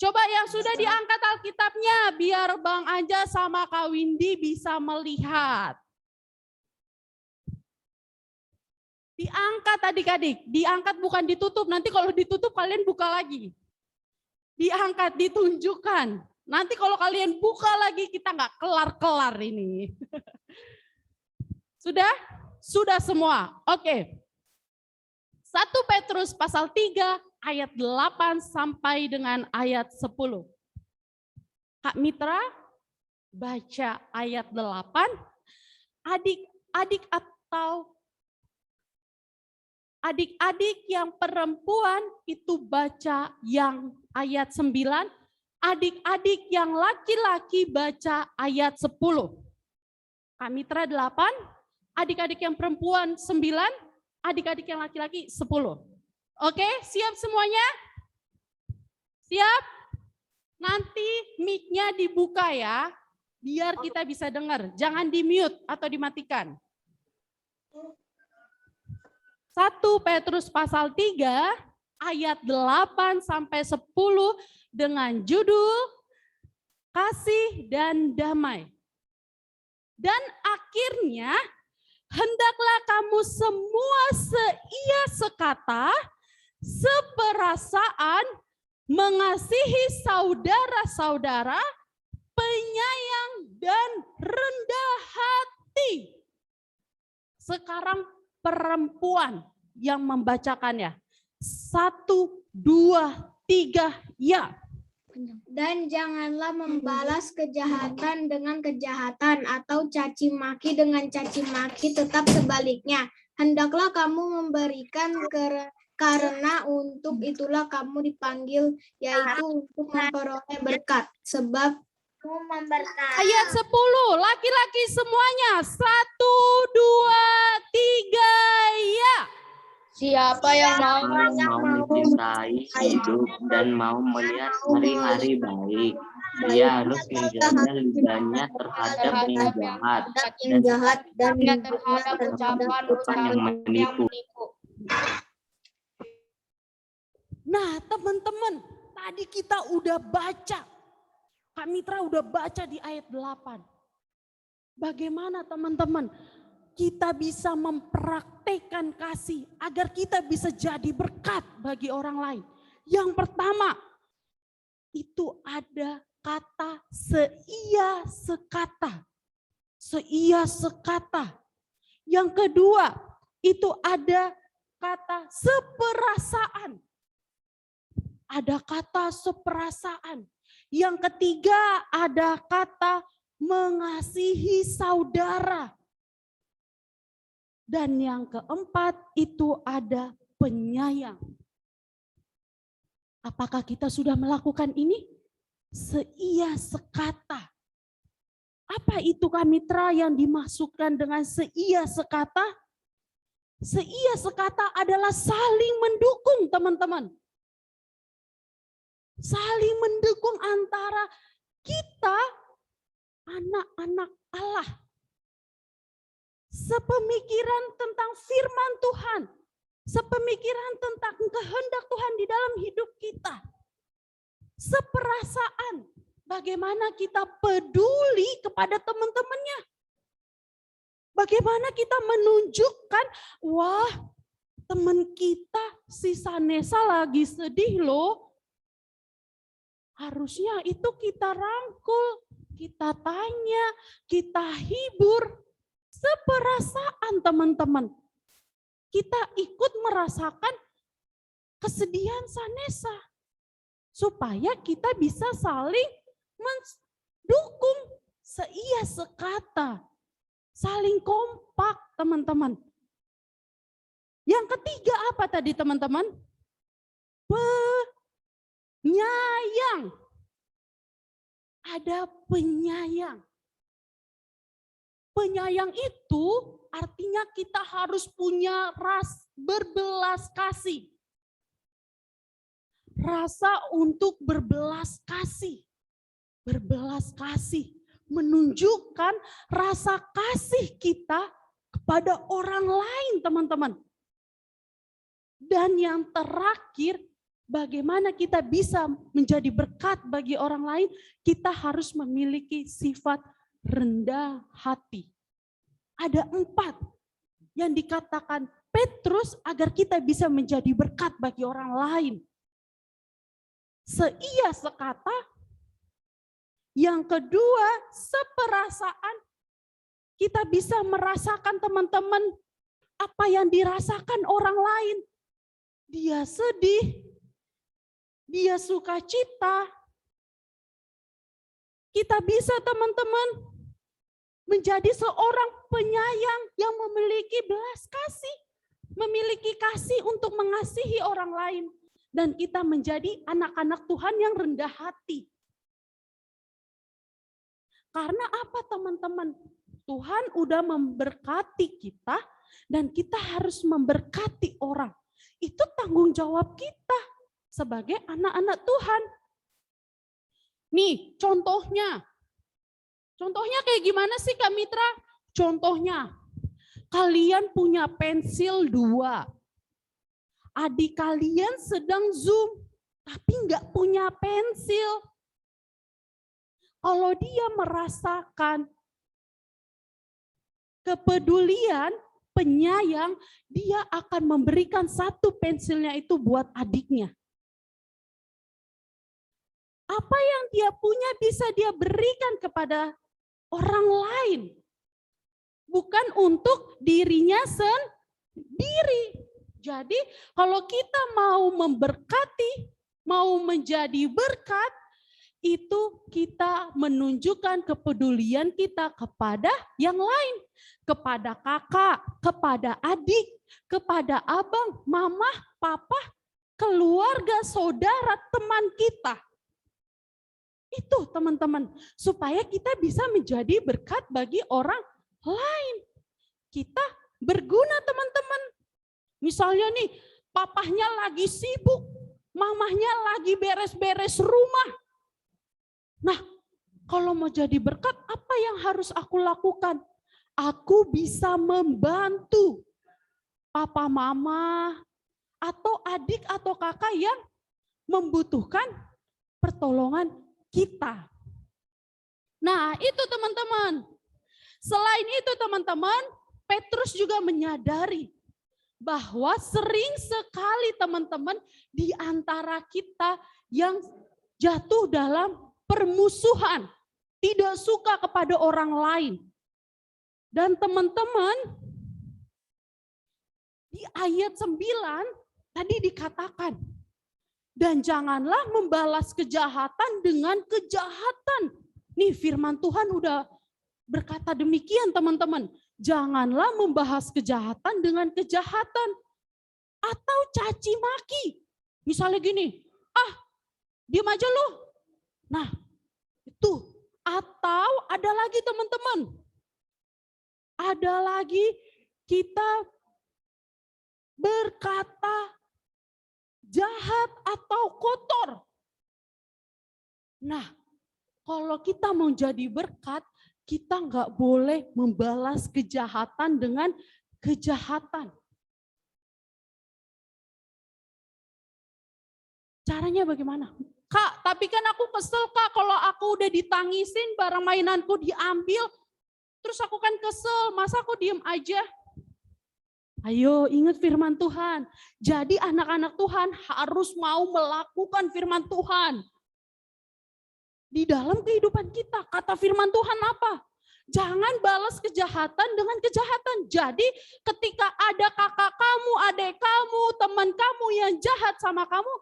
Coba yang sudah diangkat Alkitabnya biar Bang Anja sama Kak Windy bisa melihat. Diangkat adik-adik, diangkat bukan ditutup. Nanti kalau ditutup kalian buka lagi. Diangkat, ditunjukkan. Nanti kalau kalian buka lagi kita nggak kelar-kelar ini. Sudah? Sudah semua. Oke. 1 Petrus pasal 3 ayat 8 sampai dengan ayat 10. Kak Mitra baca ayat 8. Adik-adik yang perempuan itu baca yang ayat 9, adik-adik yang laki-laki baca ayat 10. Kak Mitra 8, adik-adik yang perempuan 9, adik-adik yang laki-laki 10. Oke, siap semuanya? Siap? Nanti mic-nya dibuka ya, biar kita bisa dengar. Jangan di-mute atau dimatikan. 1 Petrus pasal 3 ayat 8 sampai 10 dengan judul Kasih dan Damai. Dan akhirnya hendaklah kamu semua seia sekata, seperasaan, mengasihi saudara-saudara, penyayang dan rendah hati. Sekarang perempuan yang membacakannya. 1, 2, 3, ya. Dan janganlah membalas kejahatan dengan kejahatan atau caci maki dengan caci maki, tetap sebaliknya. Hendaklah kamu memberikan Karena untuk itulah kamu dipanggil, yaitu untuk memperoleh berkat. Sebab Ayat 10, laki-laki semuanya. 1, 2, 3, ya. Siapa yang mau Mau mencintai hidup dan mau melihat hari-hari baik, dia harus menjaga lidahnya terhadap yang jahat dan terhadap ucapan yang menipu. Nah, teman-teman, tadi kita udah baca. Kak Mitra udah baca di ayat 8. Bagaimana teman-teman kita bisa mempraktekkan kasih agar kita bisa jadi berkat bagi orang lain. Yang pertama, itu ada kata seia sekata. Seia sekata. Yang kedua, itu ada kata seperasaan. Ada kata seperasaan. Yang ketiga ada kata mengasihi saudara. Dan yang keempat itu ada penyayang. Apakah kita sudah melakukan ini? Seia sekata. Apa itu Kak Mitra yang dimasukkan dengan seia sekata? Seia sekata adalah saling mendukung, teman-teman. Saling mendukung antara kita, anak-anak Allah. Sepemikiran tentang firman Tuhan. Sepemikiran tentang kehendak Tuhan di dalam hidup kita. Seperasaan. Bagaimana kita peduli kepada teman-temannya. Bagaimana kita menunjukkan, wah teman kita si Sanesa lagi sedih loh. Harusnya itu kita rangkul, kita tanya, kita hibur. Seperasaan teman-teman. Kita ikut merasakan kesedihan Sanesa. Supaya kita bisa saling mendukung, seia sekata. Saling kompak teman-teman. Yang ketiga apa tadi teman-teman? Penyayang. Ada penyayang. Penyayang itu artinya kita harus punya berbelas kasih. Rasa untuk berbelas kasih. Berbelas kasih. Menunjukkan rasa kasih kita kepada orang lain teman-teman. Dan yang terakhir, bagaimana kita bisa menjadi berkat bagi orang lain, kita harus memiliki sifat rendah hati. Ada 4 yang dikatakan Petrus agar kita bisa menjadi berkat bagi orang lain. Seia sekata. Yang kedua, seperasaan. Kita bisa merasakan teman-teman apa yang dirasakan orang lain. Dia sedih, dia sukacita. Kita bisa teman-teman menjadi seorang penyayang yang memiliki belas kasih. Memiliki kasih untuk mengasihi orang lain. Dan kita menjadi anak-anak Tuhan yang rendah hati. Karena apa teman-teman? Tuhan udah memberkati kita dan kita harus memberkati orang. Itu tanggung jawab kita sebagai anak-anak Tuhan. Nih contohnya. Contohnya kayak gimana sih Kak Mitra? Contohnya, kalian punya pensil 2. Adik kalian sedang Zoom, tapi nggak punya pensil. Kalau dia merasakan kepedulian, penyayang, dia akan memberikan 1 pensilnya itu buat adiknya. Apa yang dia punya bisa dia berikan kepada orang lain. Bukan untuk dirinya sendiri. Jadi kalau kita mau memberkati, mau menjadi berkat, itu kita menunjukkan kepedulian kita kepada yang lain, kepada kakak, kepada adik, kepada abang, mama, papa, keluarga, saudara, teman kita. Itu teman-teman, supaya kita bisa menjadi berkat bagi orang lain. Kita berguna teman-teman. Misalnya nih, papahnya lagi sibuk, mamahnya lagi beres-beres rumah. Nah, kalau mau jadi berkat, apa yang harus aku lakukan? Aku bisa membantu papa mama atau adik atau kakak yang membutuhkan pertolongan kita. Nah, itu teman-teman. Selain itu teman-teman, Petrus juga menyadari bahwa sering sekali teman-teman di antara kita yang jatuh dalam permusuhan, tidak suka kepada orang lain. Dan teman-teman, di ayat 9 tadi dikatakan, dan janganlah membalas kejahatan dengan kejahatan. Nih firman Tuhan udah berkata demikian teman-teman. Janganlah membahas kejahatan dengan kejahatan. Atau caci maki. Misalnya gini, diam aja lu. Nah, itu. Atau ada lagi teman-teman. Ada lagi kita berkata jahat atau kotor. Nah, kalau kita mau jadi berkat, kita nggak boleh membalas kejahatan dengan kejahatan. Caranya bagaimana? Kak, tapi kan aku kesel Kak kalau aku udah ditangisin, barang mainanku diambil, terus aku kan kesel, masa aku diem aja? Ayo ingat firman Tuhan. Jadi anak-anak Tuhan harus mau melakukan firman Tuhan. Di dalam kehidupan kita, kata firman Tuhan apa? Jangan balas kejahatan dengan kejahatan. Jadi ketika ada kakak kamu, adik kamu, teman kamu yang jahat sama kamu,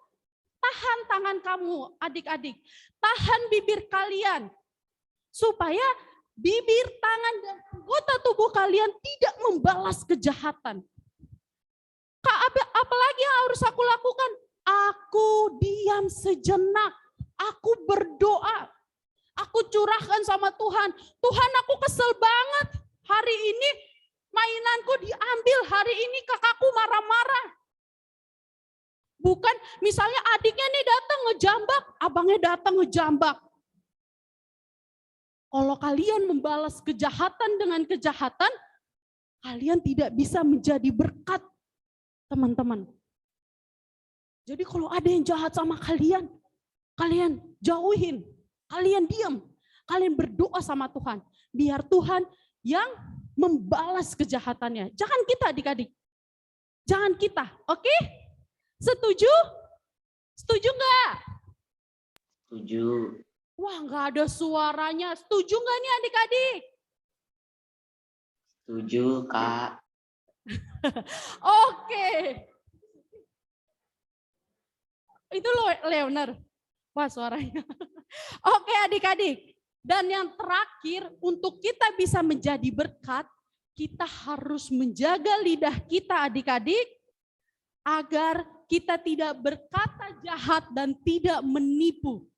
tahan tangan kamu adik-adik. Tahan bibir kalian. Supaya bibir, tangan, dan anggota tubuh kalian tidak membalas kejahatan. Kak, apalagi yang harus aku lakukan? Aku diam sejenak. Aku berdoa, aku curahkan sama Tuhan. Tuhan, aku kesel banget. Hari ini mainanku diambil, hari ini kakakku marah-marah. Bukan misalnya adiknya nih datang ngejambak, abangnya datang ngejambak. Kalau kalian membalas kejahatan dengan kejahatan, kalian tidak bisa menjadi berkat, teman-teman. Jadi kalau ada yang jahat sama kalian, kalian jauhin, kalian diam, kalian berdoa sama Tuhan. Biar Tuhan yang membalas kejahatannya. Jangan kita adik-adik. Jangan kita, oke? Setuju? Setuju nggak? Setuju. Wah, nggak ada suaranya. Setuju nggak nih adik-adik? Setuju, Kak. Oke. Itu Leonard. Wah, suaranya. Oke adik-adik. Dan yang terakhir, untuk kita bisa menjadi berkat, kita harus menjaga lidah kita adik-adik, agar kita tidak berkata jahat dan tidak menipu.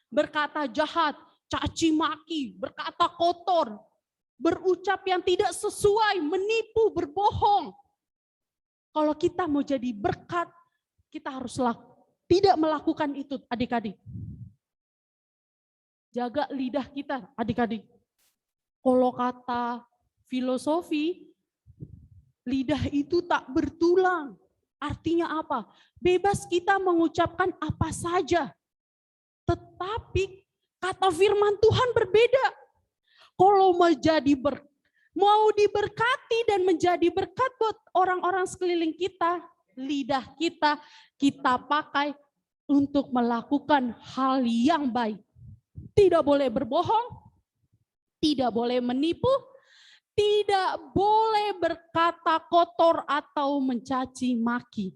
Berkata jahat, caci maki, berkata kotor, berucap yang tidak sesuai, menipu, berbohong. Kalau kita mau jadi berkat, kita harus tidak melakukan itu adik-adik. Jaga lidah kita adik-adik. Kalau kata filosofi, lidah itu tak bertulang. Artinya apa? Bebas kita mengucapkan apa saja. Tetapi kata firman Tuhan berbeda. Kalau mau diberkati dan menjadi berkat buat orang-orang sekeliling kita, lidah kita pakai untuk melakukan hal yang baik. Tidak boleh berbohong, tidak boleh menipu, tidak boleh berkata kotor atau mencaci maki.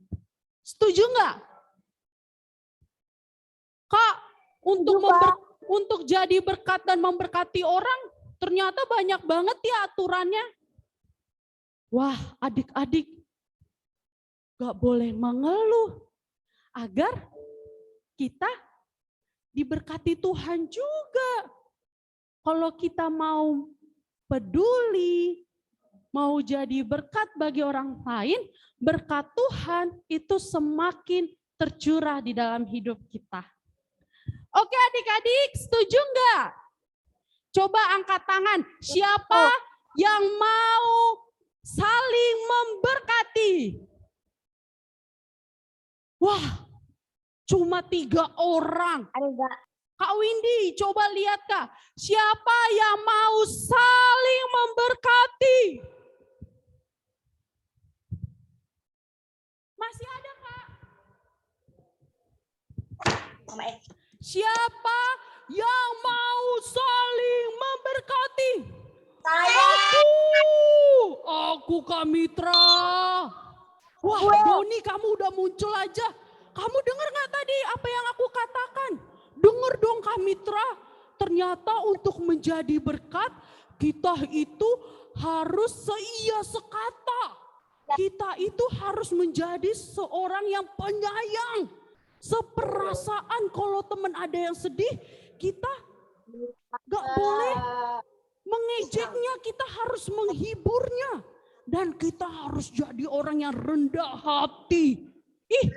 Setuju nggak? Kak, untuk jadi berkat dan memberkati orang, ternyata banyak banget ya aturannya. Wah, adik-adik, gak boleh mengeluh agar kita diberkati Tuhan juga. Kalau kita mau peduli, mau jadi berkat bagi orang lain, berkat Tuhan itu semakin tercurah di dalam hidup kita. Oke adik-adik, setuju enggak? Coba angkat tangan, siapa yang mau saling memberkati? Wah, cuma 3 orang. Kak Windy, coba lihat Kak, siapa yang mau saling memberkati? Masih ada Kak? Siapa yang mau saling memberkati? Aku Kak Mitra. Wah, Doni kamu udah muncul aja. Kamu dengar nggak tadi apa yang aku katakan? Dengar dong Kak Mitra. Ternyata untuk menjadi berkat, kita itu harus seia sekata. Kita itu harus menjadi seorang yang penyayang. Seperasaan kalau teman ada yang sedih, kita gak boleh mengejeknya, kita harus menghiburnya. Dan kita harus jadi orang yang rendah hati. Ih,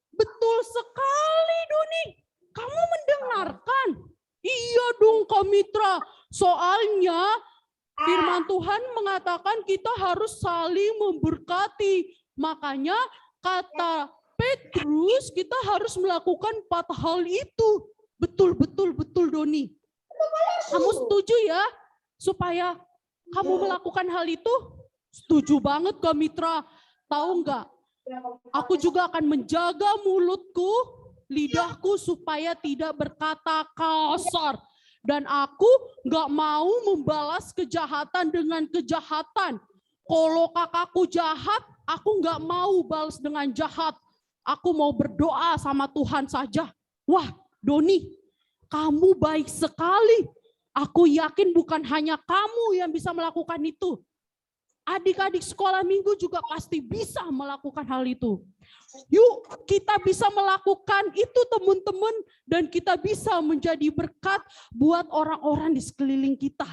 betul sekali Doni. Kamu mendengarkan? Iya dong Kak Mitra. Soalnya firman Tuhan mengatakan kita harus saling memberkati. Makanya kata Petrus, kita harus melakukan 4 hal itu. Betul Doni. Kamu setuju ya? Supaya kamu melakukan hal itu? Setuju banget Kak Mitra. Tahu enggak? Aku juga akan menjaga mulutku, lidahku supaya tidak berkata kasar. Dan aku enggak mau membalas kejahatan dengan kejahatan. Kalau kakakku jahat, aku enggak mau balas dengan jahat. Aku mau berdoa sama Tuhan saja. Wah, Doni, kamu baik sekali. Aku yakin bukan hanya kamu yang bisa melakukan itu. Adik-adik sekolah minggu juga pasti bisa melakukan hal itu. Yuk, kita bisa melakukan itu teman-teman. Dan kita bisa menjadi berkat buat orang-orang di sekeliling kita.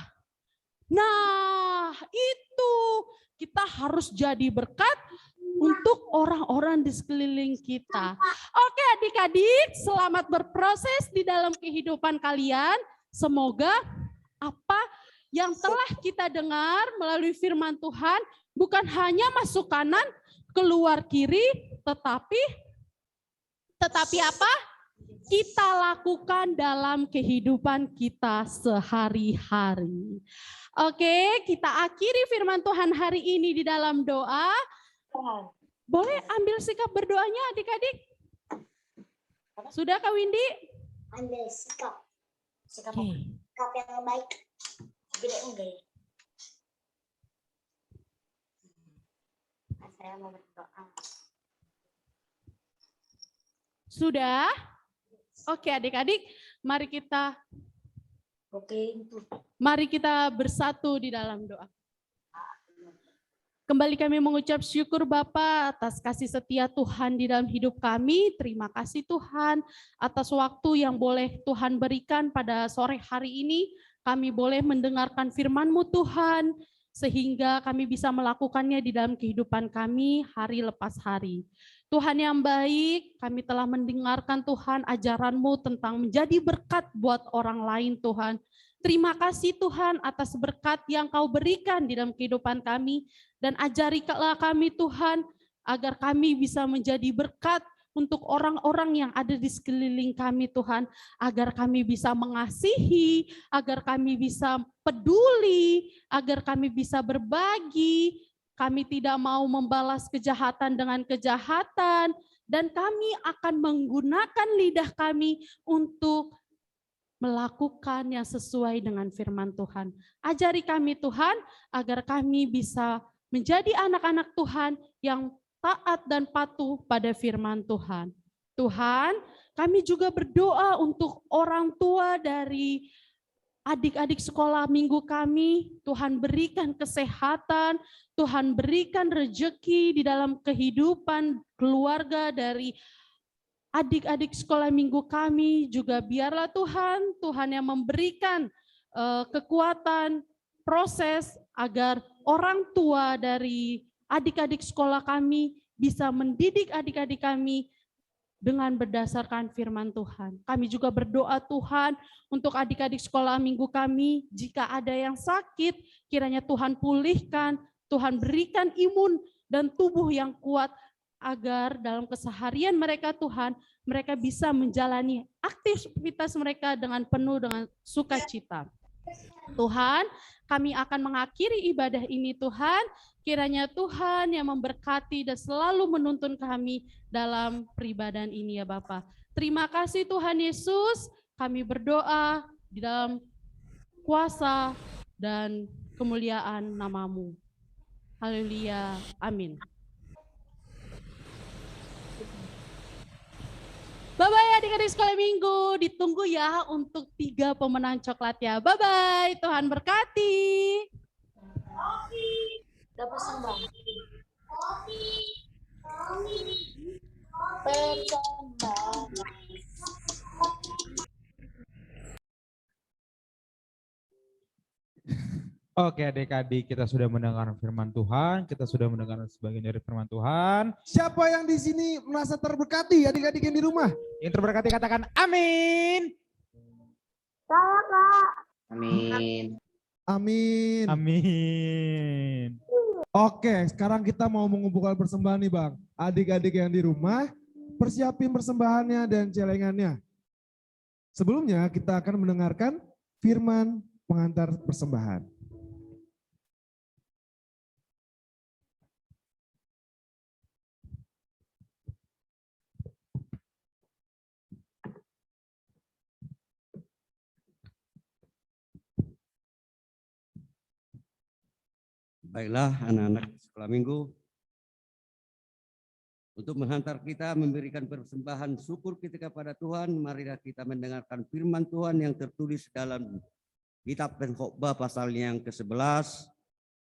Nah, itu kita harus jadi berkat untuk orang-orang di sekeliling kita. Oke adik-adik, selamat berproses di dalam kehidupan kalian. Semoga apa yang telah kita dengar melalui firman Tuhan bukan hanya masuk kanan, keluar kiri, tetapi apa? Kita lakukan dalam kehidupan kita sehari-hari. Oke, kita akhiri firman Tuhan hari ini di dalam doa. Boleh ambil sikap berdoanya adik-adik? Sudah Kak Windy? Ambil sikap. Sikap yang baik. Beda enggak ya? Saya mau berdoa. Sudah? Oke adik-adik, mari kita bersatu di dalam doa. Kembali kami mengucap syukur Bapa atas kasih setia Tuhan di dalam hidup kami. Terima kasih Tuhan atas waktu yang boleh Tuhan berikan pada sore hari ini. Kami boleh mendengarkan firman-Mu Tuhan, sehingga kami bisa melakukannya di dalam kehidupan kami hari lepas hari. Tuhan yang baik, kami telah mendengarkan Tuhan ajaran-Mu tentang menjadi berkat buat orang lain Tuhan. Terima kasih Tuhan atas berkat yang Kau berikan di dalam kehidupan kami. Dan ajarilah kami Tuhan agar kami bisa menjadi berkat untuk orang-orang yang ada di sekeliling kami Tuhan. Agar kami bisa mengasihi, agar kami bisa peduli, agar kami bisa berbagi. Kami tidak mau membalas kejahatan dengan kejahatan. Dan kami akan menggunakan lidah kami untuk melakukan yang sesuai dengan firman Tuhan. Ajari kami Tuhan agar kami bisa menjadi anak-anak Tuhan yang taat dan patuh pada firman Tuhan. Tuhan, Kami juga berdoa untuk orang tua dari adik-adik sekolah minggu kami. Tuhan berikan kesehatan, Tuhan berikan rejeki di dalam kehidupan keluarga dari adik-adik sekolah minggu kami. Juga biarlah Tuhan yang memberikan kekuatan, proses agar orang tua dari adik-adik sekolah kami bisa mendidik adik-adik kami dengan berdasarkan firman Tuhan. Kami juga berdoa Tuhan untuk adik-adik sekolah minggu kami, jika ada yang sakit, kiranya Tuhan pulihkan, Tuhan berikan imun dan tubuh yang kuat, agar dalam keseharian mereka Tuhan, mereka bisa menjalani aktivitas mereka dengan penuh dengan sukacita. Tuhan, kami akan mengakhiri ibadah ini Tuhan, kiranya Tuhan yang memberkati dan selalu menuntun kami dalam peribadahan ini ya Bapa. Terima kasih Tuhan Yesus, kami berdoa di dalam kuasa dan kemuliaan nama-Mu. Haleluya, amin. Bye-bye adik-adik sekolah minggu, ditunggu ya untuk 3 pemenang coklat ya. Bye-bye, Tuhan berkati. Dapat persembahan. Oke adik-adik, kita sudah mendengar firman Tuhan, kita sudah mendengar sebagian dari firman Tuhan. Siapa yang di sini merasa terberkati, adik-adik yang di rumah? Yang terberkati katakan amin. Amin. Amin. Amin. Oke, sekarang kita mau mengumpulkan persembahan nih Bang. Adik-adik yang di rumah, persiapin persembahannya dan celengannya. Sebelumnya kita akan mendengarkan firman pengantar persembahan. Baiklah anak-anak sekolah minggu, untuk menghantar kita memberikan persembahan syukur kita kepada Tuhan, marilah kita mendengarkan firman Tuhan yang tertulis dalam kitab Pengkhotbah pasalnya yang ke-11,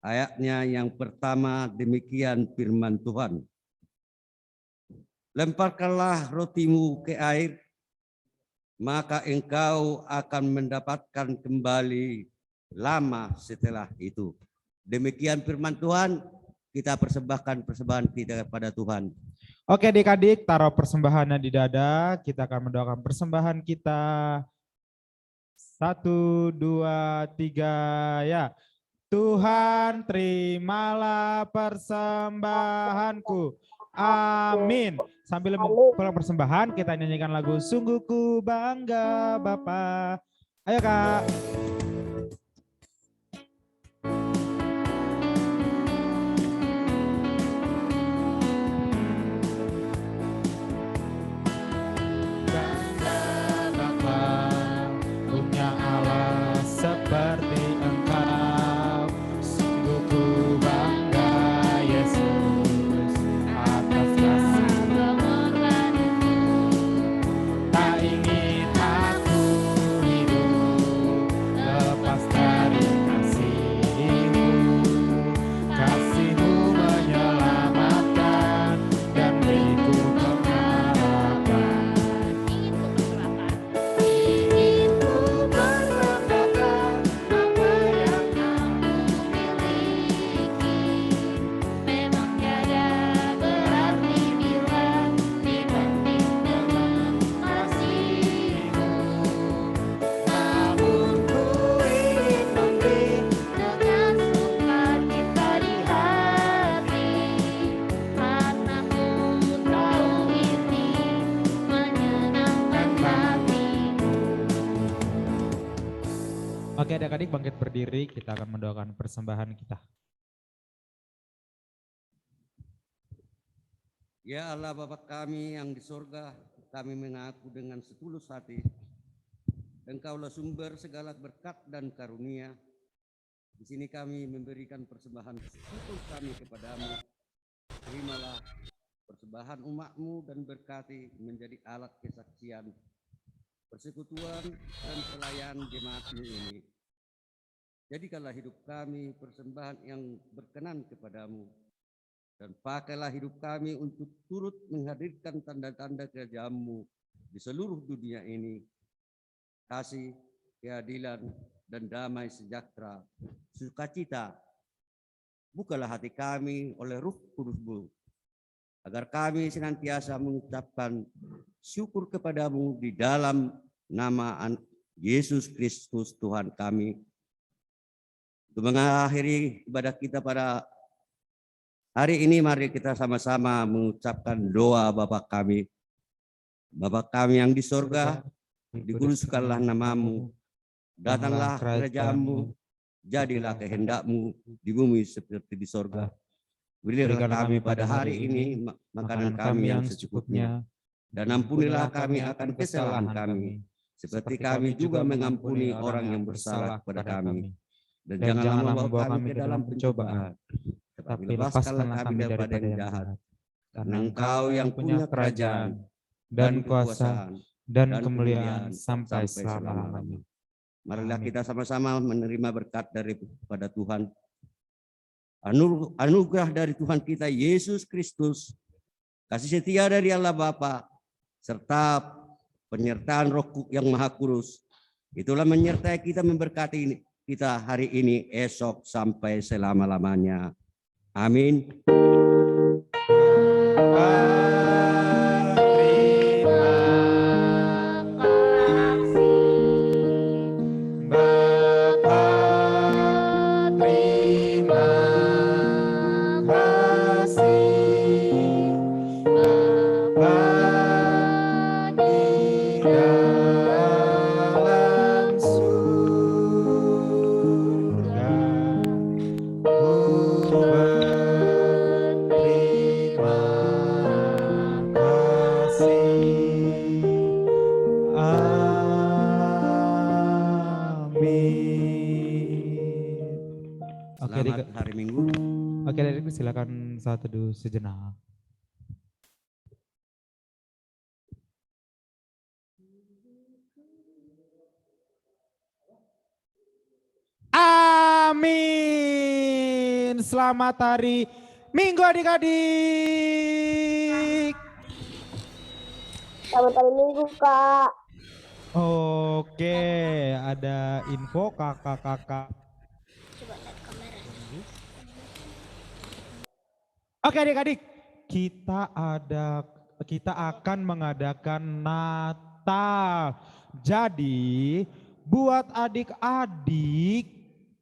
ayatnya yang pertama, demikian firman Tuhan. Lemparkanlah rotimu ke air, maka engkau akan mendapatkan kembali lama setelah itu. Demikian firman Tuhan, kita persembahkan persembahan kita kepada Tuhan. Oke adik-adik, taruh persembahannya di dada, kita akan mendoakan persembahan kita. 1, 2, 3, ya. Tuhan terimalah persembahanku. Amin. Sambil pulang persembahan, kita nyanyikan lagu Sungguh Ku Bangga Bapa. Ayo Kak. Seperti Engkau, sungguh ku bangga Yesus atas kasih-Mu. Tak ingin aku hidup lepas dari kasih-Mu. Kasih-Mu menyelamatkan dan beriku pengharapan. Ingin ku berbanggakan apa yang aku miliki. Memang tiada berarti bila dibanding dengan kasih-Mu. Namun ku ingin memberi dengan sukacita di hati, karena ku tahu ini menyenangkan hati-Mu. Oke adik-adik bangkit berdiri, kita akan mendoakan persembahan kita. Ya Allah Bapa kami yang di surga, kami mengaku dengan setulus hati, Engkaulah sumber segala berkat dan karunia. Di sini kami memberikan persembahan syukur kami kepadamu. Terimalah persembahan persembahan umatmu dan berkati menjadi alat kesaksian, persekutuan dan pelayan jemaatmu ini. Jadikanlah hidup kami persembahan yang berkenan kepadamu, dan pakailah hidup kami untuk turut menghadirkan tanda-tanda kerja-Mu di seluruh dunia ini. Kasih, keadilan, dan damai sejahtera, sukacita, bukalah hati kami oleh Roh Kudus-Mu, agar kami senantiasa mengucapkan syukur kepadamu di dalam nama Yesus Kristus Tuhan kami. Untuk mengakhiri ibadah kita pada hari ini, mari kita sama-sama mengucapkan doa Bapa kami. Bapa kami yang di sorga, dikuduskanlah namamu, datanglah kerajaan-Mu, jadilah kehendak-Mu di bumi seperti di sorga. Berilah kami pada hari ini makanan kami yang secukupnya, dan ampunilah kami akan kesalahan kami, seperti kami juga mengampuni orang yang bersalah kepada kami. Dan janganlah membawa kami ke dalam pencobaan, tetapi lepaskanlah kami daripada yang jahat. Karena Engkau yang punya kerajaan dan kuasa dan kemuliaan sampai selama-lamanya. Marilah kita sama-sama menerima berkat daripada Tuhan. Anugerah dari Tuhan kita Yesus Kristus, kasih setia dari Allah Bapa, serta penyertaan Roh yang Maha Kudus, itulah menyertai kita, memberkati kita hari ini, esok, sampai selama-lamanya. Amin. Selamat hari Minggu. Oke, dari itu silakan saat teduh sejenak. Amin. Selamat hari Minggu adik-adik. Selamat hari Minggu, Kak. Oke, ada info kakak-kakak. Oke adik-adik, kita akan mengadakan Natal. Jadi buat adik-adik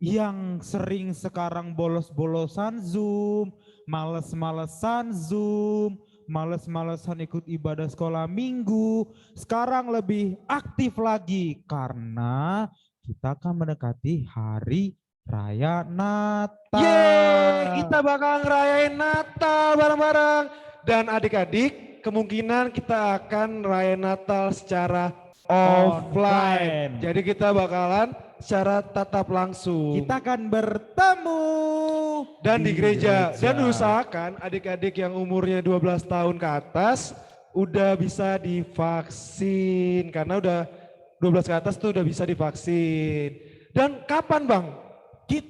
yang sering sekarang bolos-bolosan Zoom, males-malesan Zoom, males-malesan ikut ibadah sekolah minggu, sekarang lebih aktif lagi karena kita akan mendekati hari Raya Natal. Yeay, kita bakal ngerayain Natal bareng-bareng. Dan adik-adik, kemungkinan kita akan ngerayain Natal secara offline. Jadi kita bakalan secara tatap langsung. Kita akan bertemu. Dan di gereja. Dan usahakan adik-adik yang umurnya 12 tahun ke atas udah bisa divaksin. Karena udah 12 ke atas tuh udah bisa divaksin. Dan kapan Bang?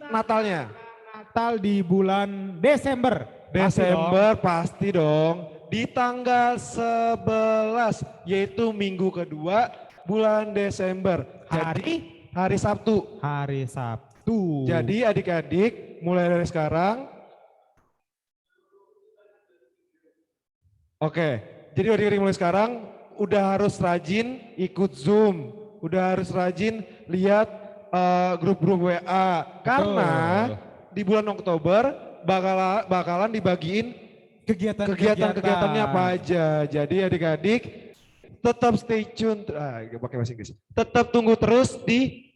Natalnya? Natal di bulan Desember. Desember pasti dong. Di tanggal 11 yaitu minggu kedua bulan Desember. Jadi hari Sabtu. Hari Sabtu. Jadi adik-adik mulai dari sekarang. Oke, jadi adik-adik mulai sekarang udah harus rajin ikut Zoom. Udah harus rajin lihat grup-grup WA. Karena di bulan Oktober bakalan dibagiin kegiatan-kegiatannya apa aja. Jadi adik-adik tetap stay tune. Pakai bahasa Inggris. Tetap tunggu terus di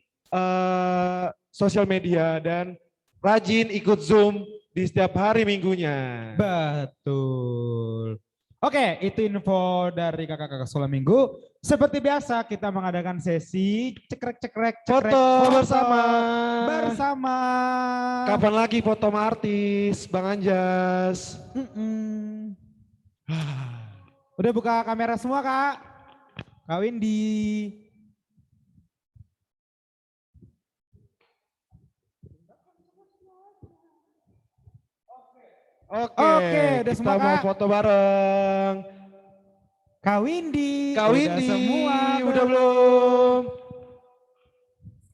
sosial media dan rajin ikut Zoom di setiap hari minggunya. Betul. Oke, itu info dari kakak-kakak sekolah minggu. Seperti biasa kita mengadakan sesi cekrek foto bersama. Bersama. Kapan lagi foto sama artis, Bang Anjas? Udah buka kamera semua Kak. Kak Windy. Oke, udah semua, kita mau Kak? foto bareng. Kak Windy. Kak Udah Windy, semua udah belum?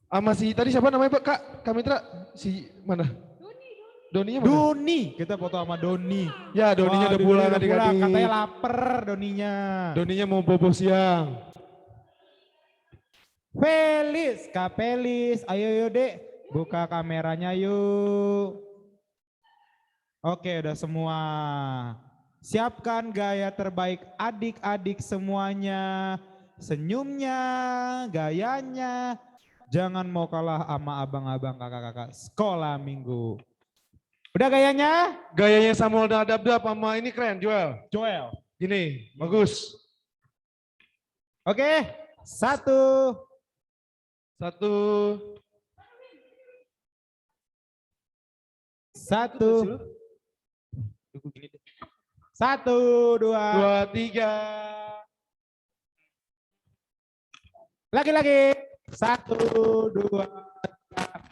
Sama si tadi siapa namanya Pak? Kak Mitra? Si mana? Doninya mana? Doni. Kita foto sama Doni. Ya, Doninya udah pulang adik-adik. Katanya lapar Doninya. Doninya mau bobo siang. Felis, Kak Felis. Ayo Dek, buka kameranya yuk. Oke, udah semua. Siapkan gaya terbaik adik-adik semuanya. Senyumnya, gayanya. Jangan mau kalah sama abang-abang kakak-kakak sekolah minggu. Udah gayanya? Gayanya Samuel dan Adab sama ini keren, Joel. Joel. Gini, bagus. Oke, satu. Satu. Satu, dua. Dua, tiga. Lagi. Satu, dua, tiga.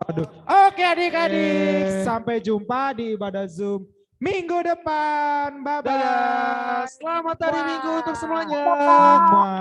Aduh. Oke adik-adik, sampai jumpa di ibadah Zoom minggu depan. Bye-bye. Dadah. Selamat hari Minggu untuk semuanya. Semua.